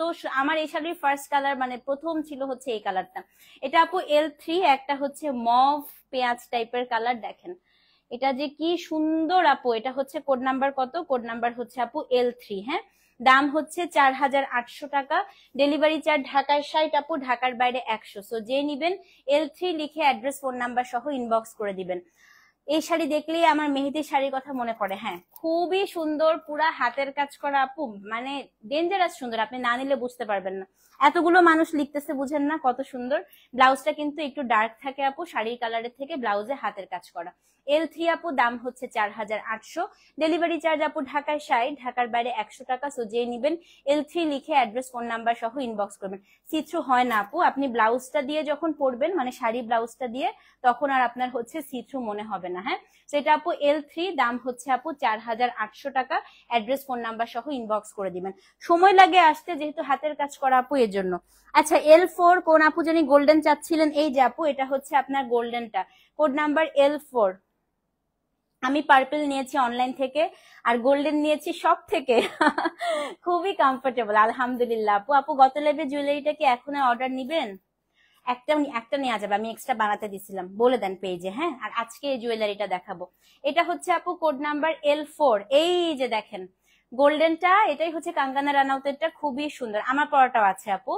তো আমার এই শাড়ির ফার্স্ট কালার, মানে প্রথম ছিল হচ্ছে এই কালারটা। এটা আপু L3, একটা হচ্ছে মভ পেঁয়াজ টাইপের কালার, দেখেন এটা যে কি সুন্দর আপু। এটা হচ্ছে কোড নাম্বার কত? কোড নাম্বার হচ্ছে আপু L3, হ্যাঁ। দাম হচ্ছে 4800 টাকা। ডেলিভারি চার্জ ঢাকায় 60 আপু, ঢাকার বাইরে 100। সো যে নিবেন L3 লিখে অ্যাড্রেস ফোন নাম্বার সহ ইনবক্স করে দিবেন। এই শাড়ি দেখলেই আমার মেহেদির শাড়ির কথা মনে পড়ে, হ্যাঁ। খুবই সুন্দর, পুরা হাতের কাজ করা আপু, মানে ডেঞ্জারাস সুন্দর, আপনি না নিলে বুঝতে পারবেন না। এতগুলো মানুষ লিখতেছে, বুঝেন না কত সুন্দর। ব্লাউজটা কিন্তু একটু ডার্ক থাকে আপু, শাড়ির কালারের থেকে ব্লাউজে হাতের কাজ করা। L3 আপু, দাম হচ্ছে 4800। ডেলিভারি চার্জ আপু ঢাকায় 60, ঢাকার বাইরে 100 টাকা। সো যে নিবেন L3 লিখে অ্যাড্রেস ফোন নাম্বার সহ ইনবক্স করবেন। সিথ্রু হয় না আপু, আপনি ব্লাউজটা দিয়ে যখন পরবেন, মানে শাড়ি ব্লাউজটা দিয়ে, তখন আর আপনার হচ্ছে সিথ্রু মনে হবে না, হ্যাঁ। সেটা আপু L3, দাম হচ্ছে আপু 4800 টাকা। অ্যাড্রেস ফোন নাম্বার সহ ইনবক্স করে দিবেন। সময় লাগে আসতে, যেহেতু হাতের কাজ করা আপু, এর জন্য। আচ্ছা, L4 কোন আপু জানি গোল্ডেন চাচ্ছিলেন, এই যে আপু এটা হচ্ছে আপনার গোল্ডেনটা। Code number L4। আমি পার্পল নিয়েছি অনলাইন থেকে, আর গোল্ডেন নিয়েছি সব থেকে। খুবই কমফোর্টেবল আলহামদুলিল্লাহ। আপু আপু গত লেভে জুয়েলারিটা কি এখন অর্ডার নিবেন? একটা নেওয়া যাবে, আমি এক্সট্রা বানাতে দিছিলাম, বলে দেন পেজে, হ্যাঁ। আর আজকে এই জুয়েলারিটা দেখাবো। এটা হচ্ছে আপু কোড নাম্বার L4। এই যে দেখেন গোল্ডেনটা, এটাই হচ্ছে কাঙ্গানা রানাউতেরটা, খুবই সুন্দর। আমার পরাটাও আছে আপু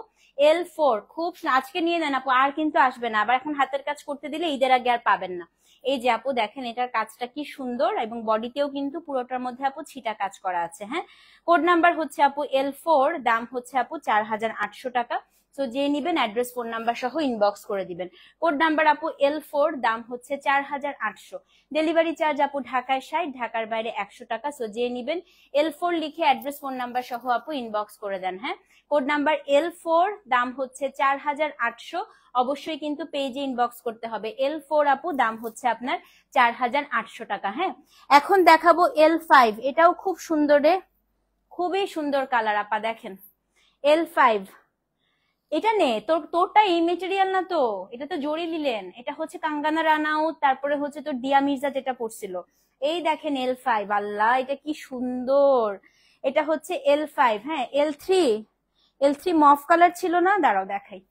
L4, খুব আজকে নিয়ে নেন আপু, আর কিন্তু আসবে না আবার। এখন হাতের কাজ করতে দিলে ঈদের আগে আর পাবেন না। এই যে আপু দেখেন এটার কাজটা কি সুন্দর, এবং বডিতেও কিন্তু পুরোটার মধ্যে আপু ছিটা কাজ করা আছে, হ্যাঁ। কোড নাম্বার হচ্ছে আপু L4, দাম হচ্ছে আপু 4800 টাকা। তো যে নিবেন অ্যাড্রেস ফোন নাম্বার সহ ইনবক্স করে দিবেন। কোড নাম্বার আপু L4, দাম হচ্ছে 4800। ডেলিভারি চার্জ আপু ঢাকায় 60, ঢাকার বাইরে 100 টাকা। সো যে নিবেন L4 লিখে অ্যাড্রেস ফোন নাম্বার সহ আপু ইনবক্স করে দেন। হ্যাঁ, কোড নাম্বার L4, দাম হচ্ছে 4800। অবশ্যই কিন্তু পেজে ইনবক্স করতে হবে। L4 আপু, দাম হচ্ছে আপনার 4800 টাকা। হ্যাঁ, এখন দেখাবো L5। এটাও খুব সুন্দর রে, খুবই সুন্দর কালার আপা, দেখেন L5। এটা নে, তোরটা এই মেটেরিয়াল না তো, এটা তো জরি নিলেন। এটা হচ্ছে কাঙ্গানা রানাউত, তারপরে হচ্ছে তোর দিয়া মির্জা যেটা পড়ছিল। এই দেখেন L5, আল্লাহ এটা কি সুন্দর। এটা হচ্ছে L5। হ্যাঁ, L3 মফ কালার ছিল না, দাঁড়াও দেখাই।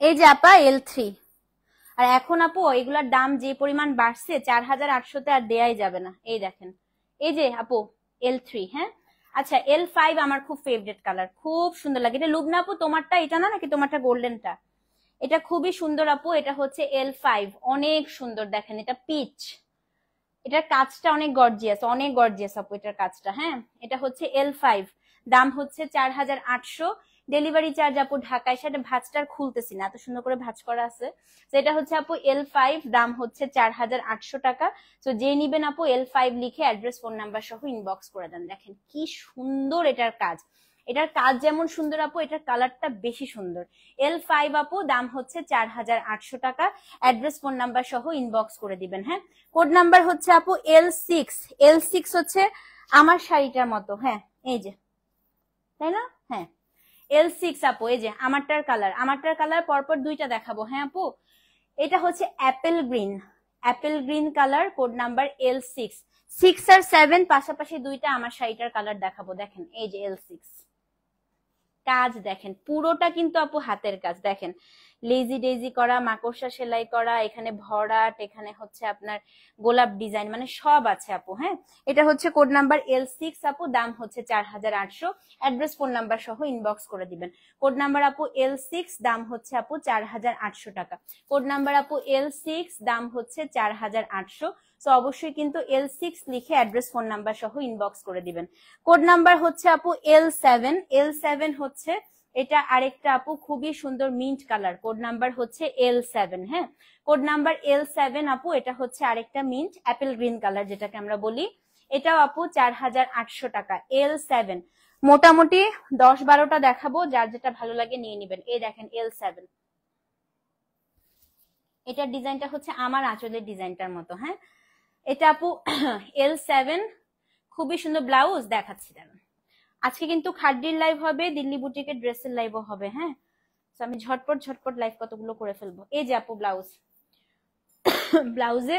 এই যে আপা L3। আর এখন আপু এগুলার দাম যে পরিমাণ বাড়ছে, 4800-তে আর দেয়াই যাবে না। এই দেখেন, এই যে আপু L3। হ্যাঁ, আচ্ছা L5 আমার খুব ফেভারিট কালার, খুব সুন্দর লাগে। এটা লুবনা আপু তোমারটা, এটা না নাকি তোমারটা গোল্ডেনটা? এটা খুবই সুন্দর আপু, এটা হচ্ছে L5, অনেক সুন্দর। দেখেন এটা পিচ, এটার কাজটা অনেক গর্জিয়াস, অনেক গর্জিয়াস আপু এটার কাজটা। হ্যাঁ, এটা হচ্ছে L5, দাম হচ্ছে 4800। ডেলিভারি চার্জ আপু ঢাকায়, সেটা ভাঁজটার খুলতেছি না, এত সুন্দর করে ভাঁজ করা আছে। তো এটা হচ্ছে আপু L5, দাম হচ্ছে 4800 টাকা। তো যে নিবেন আপু L5 লিখে অ্যাড্রেস ফোন নাম্বার সহ ইনবক্স করে দেন। দেখেন কি সুন্দর এটার কাজ, এটার কাজ যেমন সুন্দর আপু, এটার কালারটা বেশি সুন্দর। L5 আপু, দাম হচ্ছে 4800 টাকা। অ্যাড্রেস ফোন নাম্বার সহ ইনবক্স করে দিবেন। হ্যাঁ, কোড নাম্বার হচ্ছে আপু L6 হচ্ছে আমার শাড়িটার মতো। হ্যাঁ, এই যে, তাই না? হ্যাঁ, L6 আপু, এই যে আমারটার কালার পরপর দুইটা দেখাবো। হ্যাঁ আপু, এটা হচ্ছে Apple green colour, code number L6। 6 আর 7 পাশাপাশি দুইটা আমার শাড়িটার কালার দেখাবো। দেখেন এই যে L6, কাজ দেখেন পুরোটা কিন্তু আপু হাতের কাজ। দেখেন লেজি ডেজি করা, মাকড়সা সেলাই করা, এখানে ভরাট, এখানে হচ্ছে আপনার গোলাপ ডিজাইন, মানে সব আছে আপু। হ্যাঁ, এটা হচ্ছে কোড নাম্বার L6 আপু, দাম হচ্ছে 4800। অ্যাড্রেস ফোন নাম্বার সহ ইনবক্স করে দিবেন। কোড নাম্বার আপু L6, দাম হচ্ছে আপু 4800 টাকা। কোড নাম্বার আপু L6, দাম হচ্ছে 4800। তো অবশ্যই কিন্তু L6 লিখে অ্যাড্রেস ফোন নাম্বার সহ ইনবক্স করে দিবেন। কোড নাম্বার হচ্ছে আপু L7 হচ্ছে এটা আরেকটা আপু খুবই সুন্দর মিন্ট কালার, কোড নাম্বার হচ্ছে L7। হ্যাঁ, কোড নাম্বার L7 আপু, এটা হচ্ছে আরেকটা মিন্ট অ্যাপেল গ্রিন কালার যেটাকে আমরা বলি। এটাও আপু 4800 টাকা। L7 মোটামুটি 10-12টা দেখাবো, যার যেটা ভালো লাগে নিয়ে নিবেন। এই দেখেন L7, এটার ডিজাইনটা হচ্ছে আমার আঁচলের ডিজাইনটার মতো। হ্যাঁ, এটা আপু L7, খুবই সুন্দর। ব্লাউজ দেখাচ্ছি দাঁড়ান। আজকে কিন্তু খাড্ডির লাইভ হবে, দিল্লি বুটিকের ড্রেসের লাইভও হবে। হ্যাঁ, তো আমি ঝটপট লাইভ কতগুলো করে ফেলবো। এই যে আপু ব্লাউজে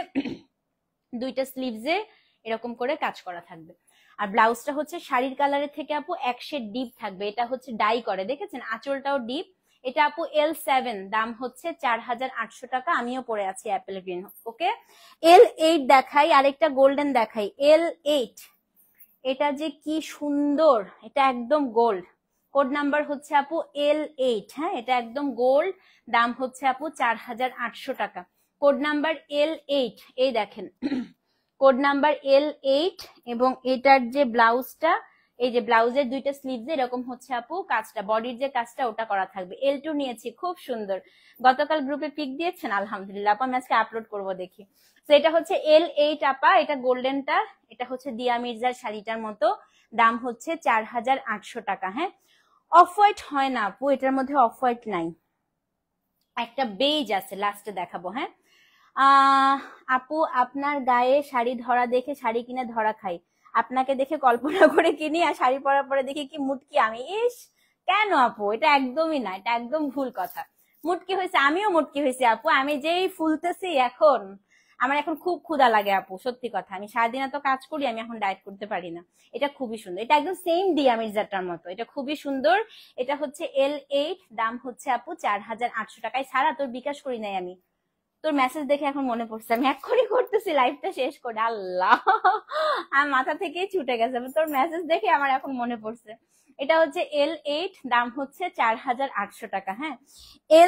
দুইটা স্লিভসে এরকম করে কাজ করা থাকবে। আর ব্লাউজটা হচ্ছে শাড়ির কালারের থেকে আপু এক শেড ডিপ থাকবে। এটা হচ্ছে ডাই করে, দেখেছেন আঁচলটাও ডিপ। এটা আপু L7, দাম হচ্ছে 4800 টাকা। আমিও পরে আছি অ্যাপেল গ্রিন। ওকে, L8 দেখাই, আরেকটা গোল্ডেন দেখাই। L8, এটা যে কি সুন্দর, এটা একদম গোল্ড। কোড নাম্বার হচ্ছে আপু L8। হ্যাঁ, এটা একদম গোল্ড, দাম হচ্ছে আপু 4800 টাকা। কোড নাম্বার L8, এই দেখেন কোড নাম্বার L8। এবং এটার যে ব্লাউজটা, এই যে ব্লাউজের দুইটা স্লিভস এরকম হচ্ছে আপু কাজটা, বডির যে কাজটা ওটা করা থাকবে। L2 নিয়েছি, খুব সুন্দর। গতকাল গ্রুপে পিক দিয়েছেন, আলহামদুলিল্লাহ আপা, আমি আজকে আপলোড করবো দেখি। তো এটা হচ্ছে L8 আপা, এটা গোল্ডেনটা, এটা হচ্ছে দিয়া মির্জার শাড়িটার মতো, দাম হচ্ছে 4800 টাকা। হ্যাঁ, অফ হোয়াইট হয় না আপু, এটার মধ্যে অফ হোয়াইট নাই, একটা বেজ আছে, লাস্টে দেখাবো। হ্যাঁ, আপু আপনার গায়ে শাড়ি ধরা দেখে শাড়ি কিনে ধরা খাই, আপনাকে দেখে কল্পনা করে কিনি, আর শাড়ি পরার পরে দেখি কি মুটকি আমি। ইস, কেন আপু, এটা একদমই না, এটা একদম ভুল কথা। মুটকি হয়েছে, আমিও মুটকি হয়েছি আপু। আমি যেই ফুলতেছি এখন, আমার এখন খুব ক্ষুধা লাগে আপু, সত্যি কথা। আমি সারাদিন এত কাজ করি, আমি এখন ডায়েট করতে পারি না। এটা খুবই সুন্দর, এটা একদম সেম দিয়া মির্জাটার মতো, এটা খুবই সুন্দর। এটা হচ্ছে L8, দাম হচ্ছে আপু 4800 টাকায়। সারা তোর বিকাশ করি নাই আমি, তোর মেসেজ দেখে এখন মনে পড়ছে, আমি এখনই করতেছি লাইভটা শেষ করে। আল্লাহ, আমার মাথা থেকেই ছুটে গেছে, তোর মেসেজ দেখে আমার এখন মনে পড়ছে। এটা হচ্ছে L8, দাম হচ্ছে 4800 টাকা। হ্যাঁ,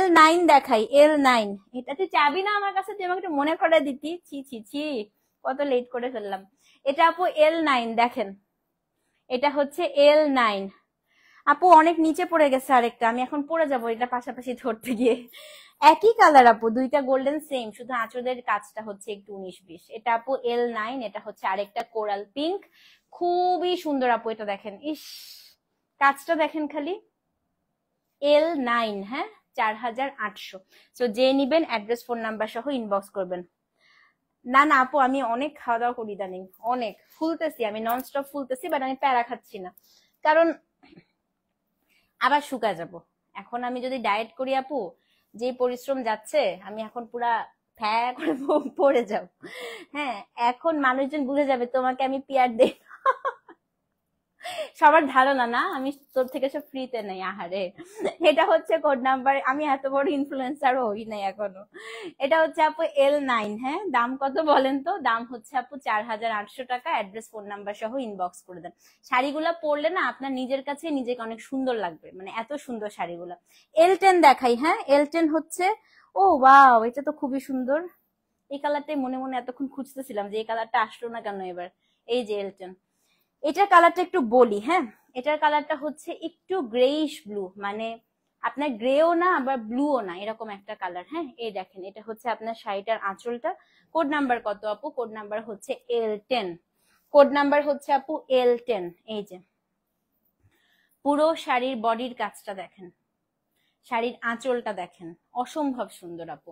L9 দেখাই। L9, এটা তুই চাবি না আমার কাছে, তুই আমাকে একটু মনে করে দিতি। ছি, কত লেট করে ফেললাম। এটা আপু L9, দেখেন এটা হচ্ছে L9। আপু অনেক নিচে পড়ে গেছে আরেকটা, আমি এখন পড়ে যাবো এটা পাশাপাশি ধরতে গিয়ে। একই কালার আপু, দুইটা গোল্ডেন সেম, শুধু আঁচলের কাজটা হচ্ছে একটু 19-20। এটা আপু L9, এটা হচ্ছে আরেকটা কোরাল পিঙ্ক, খুবই সুন্দর আপু। এটা দেখেন, ইস কাজটা দেখেন খালি। L9, হ্যাঁ, 4800। তো যে নিবেন অ্যাড্রেস ফোন নাম্বার সহ ইনবক্স করবেন। না না আপু, আমি অনেক খাওয়া দাওয়া করি ইদানিং, অনেক ফুলতেছি, আমি নন স্টপ ফুলতেছি, বাট আমি প্যারা খাচ্ছি না, কারণ আবার শুকা যাব। এখন আমি যদি ডায়েট করি আপু, যে পরিশ্রম যাচ্ছে, আমি এখন পুরা ফ্যা করে পড়ে যাব। হ্যাঁ, এখন মানুষজন বুঝে যাবে তোমাকে আমি পিয়ার দেই। সবার ধারণা না আমি তোর থেকে সব ফ্রিতে নেই, আহারে। এটা হচ্ছে কোড নাম্বার, আমি এত বড় ইনফ্লুয়েন্সারও হই নাই এখনো। এটা হচ্ছে আপু L9, হ্যাঁ। দাম কত বলেন তো? দাম হচ্ছে আপু 4800 টাকা। অ্যাড্রেস ফোন নাম্বার সহ ইনবক্স করে দেন। শাড়িগুলা পরলে না আপনার নিজের কাছে নিজেকে অনেক সুন্দর লাগবে, মানে এত সুন্দর শাড়িগুলা। L10 দেখাই, হ্যাঁ। L10 হচ্ছে, ও ওয়াও, এটা তো খুবই সুন্দর। এই কালারটাই মনে মনে এতক্ষণ খুঁজতেছিলাম যে এই কালারটা আসলো না কেন এবার। এই যে L10, এটার কালারটা একটু বলি, হ্যাঁ। এটার কালারটা হচ্ছে একটু গ্রেইশ ব্লু, মানে আপনার গ্রেও না আবার ব্লুও না, এরকম একটা কালার, হ্যাঁ। এই দেখেন, এটা হচ্ছে আপনার শাড়িটার আঁচলটা। কোড নাম্বার কত আপু? কোড নাম্বার হচ্ছে L10। কোড নাম্বার হচ্ছে আপু L10। এই যে পুরো শাড়ির বডির কাজটা দেখেন, শাড়ির আঁচলটা দেখেন, অসম্ভব সুন্দর আপু।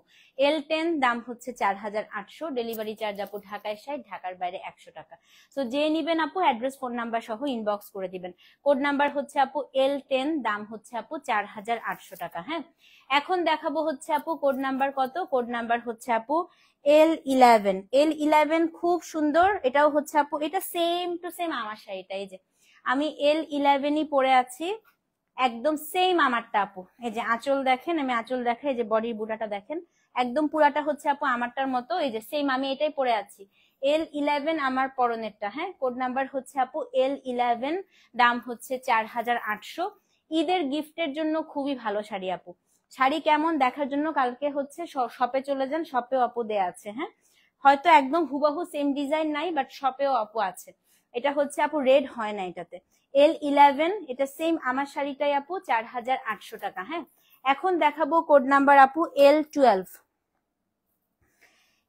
L10, দাম হচ্ছে 4800। ডেলিভারি চার্জ আপু ঢাকায় 60, ঢাকার বাইরে 100 টাকা। তো যে নিবেন আপু অ্যাড্রেস ফোন নাম্বার সহ ইনবক্স করে দিবেন। কোড নাম্বার হচ্ছে আপু L10, দাম হচ্ছে আপু 4800 টাকা, হ্যাঁ। এখন দেখাবো হচ্ছে আপু কোড নাম্বার কত। কোড নাম্বার হচ্ছে আপু L11। L11 খুব সুন্দর, এটাও হচ্ছে আপু, এটা সেম টু সেম আমার শাড়িটা। এই যে আমি L11ই পরে আছি, একদম সেম আমারটা আপু। এই যে আঁচল দেখেন, আমি আঁচল দেখাই, এই যে বডির বুটাটা দেখেন, একদম পুরাটা হচ্ছে আপু আমারটার মতো। এই যে সেম, আমি এটাই পরে আছি। L11 আমার পরনেরটা, হ্যাঁ। কোড নাম্বার হচ্ছে আপু L11, দাম হচ্ছে 4800। ঈদের গিফটের জন্য খুবই ভালো শাড়ি আপু। শাড়ি কেমন দেখার জন্য কালকে হচ্ছে শপে চলে যান, শপেও আপু দেয়া আছে, হ্যাঁ। হয়তো একদম হুবাহু সেম ডিজাইন নাই, বাট শপেও আপু আছে। এটা হচ্ছে আপু রেড হয় না এটাতে। L11, এটা সেম আমার শাড়িটাই আপু, 4800 টাকা, হ্যাঁ। এখন দেখাবো কোড নাম্বার আপু L12।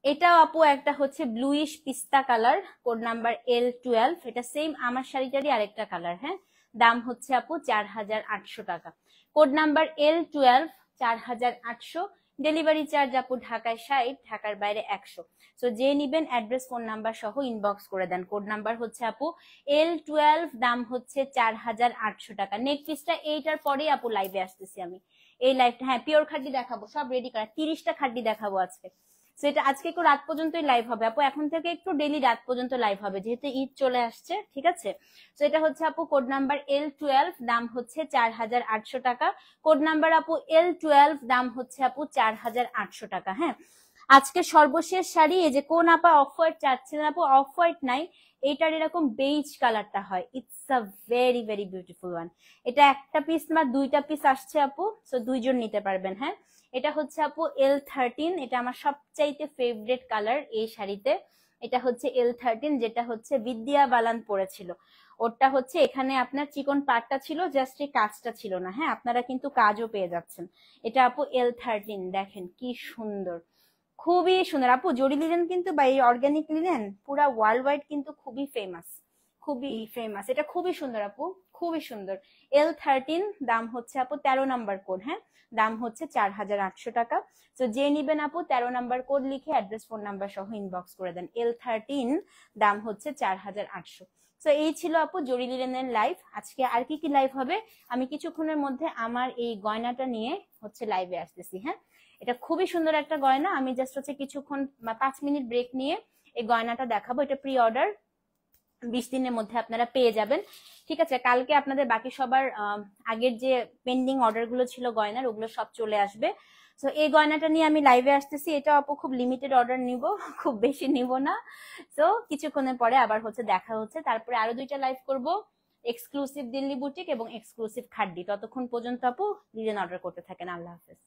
এটাও আপু একটা হচ্ছে ব্লুইশ পিস্তা কালার, কোড নাম্বার L12। এটা সেম আমার শাড়িটারই আরেকটা কালার, হ্যাঁ। দাম হচ্ছে আপু 4800 টাকা। Code number L12, 4800। Delivery charge আপু ঢাকায় 60, ঢাকার বাইরে 100। তো যে নিবেন অ্যাড্রেস ফোন নাম্বার সহ ইনবক্স করে দেন। কোড নাম্বার হচ্ছে আপু L12, দাম হচ্ছে 4800 টাকা। নেক পিসটা এইটার পরেই আপু লাইভে আসতেছি আমি। এই লাইভটা, হ্যাঁ, পিওর খাড্ডি দেখাবো, সব রেডি করা, 30টা খাড্ডি দেখাবো আজকে। সেটা আজকে একটু রাত পর্যন্তই লাইভ হবে আপু, এখন থেকে একটু ডেলি রাত পর্যন্ত লাইভ হবে, যেহেতু ঈদ চলে আসছে, ঠিক আছে। তো এটা হচ্ছে আপু কোড নাম্বার L12, দাম হচ্ছে 4800 টাকা। কোড নাম্বার আপু L12, দাম হচ্ছে আপু 4800 টাকা, হ্যাঁ। আজকে সর্বশেষ শাড়ি, এই যে কোন আপা অফ হোয়াইট চাচ্ছিলেন আপু, অফ হোয়াইট নাই, এইটার এরকম বেইজ কালারটা হয়, it's a very very beautiful one. এটা একটা পিস না দুইটা পিস আসছে আপু, তো দুইজন নিতে পারবেন, হ্যাঁ। এটা হচ্ছে আপু L13, এটা আমার সবচাইতে ফেভারিট কালার এই শাড়িতে। এটা হচ্ছে L13, যেটা হচ্ছে বিদ্যা বালান পরেছিল। ওটা হচ্ছে এখানে আপনার চিকন পাটটা ছিল, জাস্ট এই কাজটা ছিল না, হ্যাঁ। আপনারা কিন্তু কাজও পেয়ে যাচ্ছেন। এটা আপু L13, দেখেন কি সুন্দর, খুবই সুন্দর আপু। জরি লিনেন কিন্তু বা এই অর্গানিক লিনেন পুরা ওয়ার্ল্ড ওয়াইড কিন্তু খুবই ফেমাস, খুবই ফেমাস। এটা খুবই সুন্দর আপু, খুবই সুন্দর। L13, দাম হচ্ছে আপু 13 নাম্বার কোড, হ্যাঁ। দাম হচ্ছে 4800 টাকা। তো যে নিবেন আপু 13 নাম্বার কোড লিখে অ্যাড্রেস ফোন নাম্বার সহ ইনবক্স করে দেন। L13, দাম হচ্ছে 4800। তো এই ছিল আপু জরি লিনেনের লাইভ। আজকে আর কি কি লাইভ হবে, আমি কিছুক্ষণের মধ্যে আমার এই গয়নাটা নিয়ে হচ্ছে লাইভে আসতেছি, হ্যাঁ। এটা খুবই সুন্দর একটা গয়না, আমি জাস্ট হচ্ছে কিছুক্ষণ 5 মিনিট ব্রেক নিয়ে এই গয়নাটা দেখাবো। এটা প্রি অর্ডার, 20 দিনের মধ্যে আপনারা পেয়ে যাবেন, ঠিক আছে। কালকে আপনাদের বাকি সবার আগের যে পেন্ডিং অর্ডার গুলো ছিল গয়নার, ওগুলো সব চলে আসবে। তো এই গয়নাটা নিয়ে আমি লাইভে আসতেছি। এটা আপু খুব লিমিটেড অর্ডার নিব, খুব বেশি নিব না। তো কিছুক্ষণের পরে আবার হচ্ছে দেখা হচ্ছে, তারপরে আরো 2টা লাইভ করব, এক্সক্লুসিভ দিল্লি বুটিক এবং এক্সক্লুসিভ খাড্ডি। ততক্ষণ পর্যন্ত আপু ডিজাইন অর্ডার করতে থাকেন। আল্লাহ হাফেজ।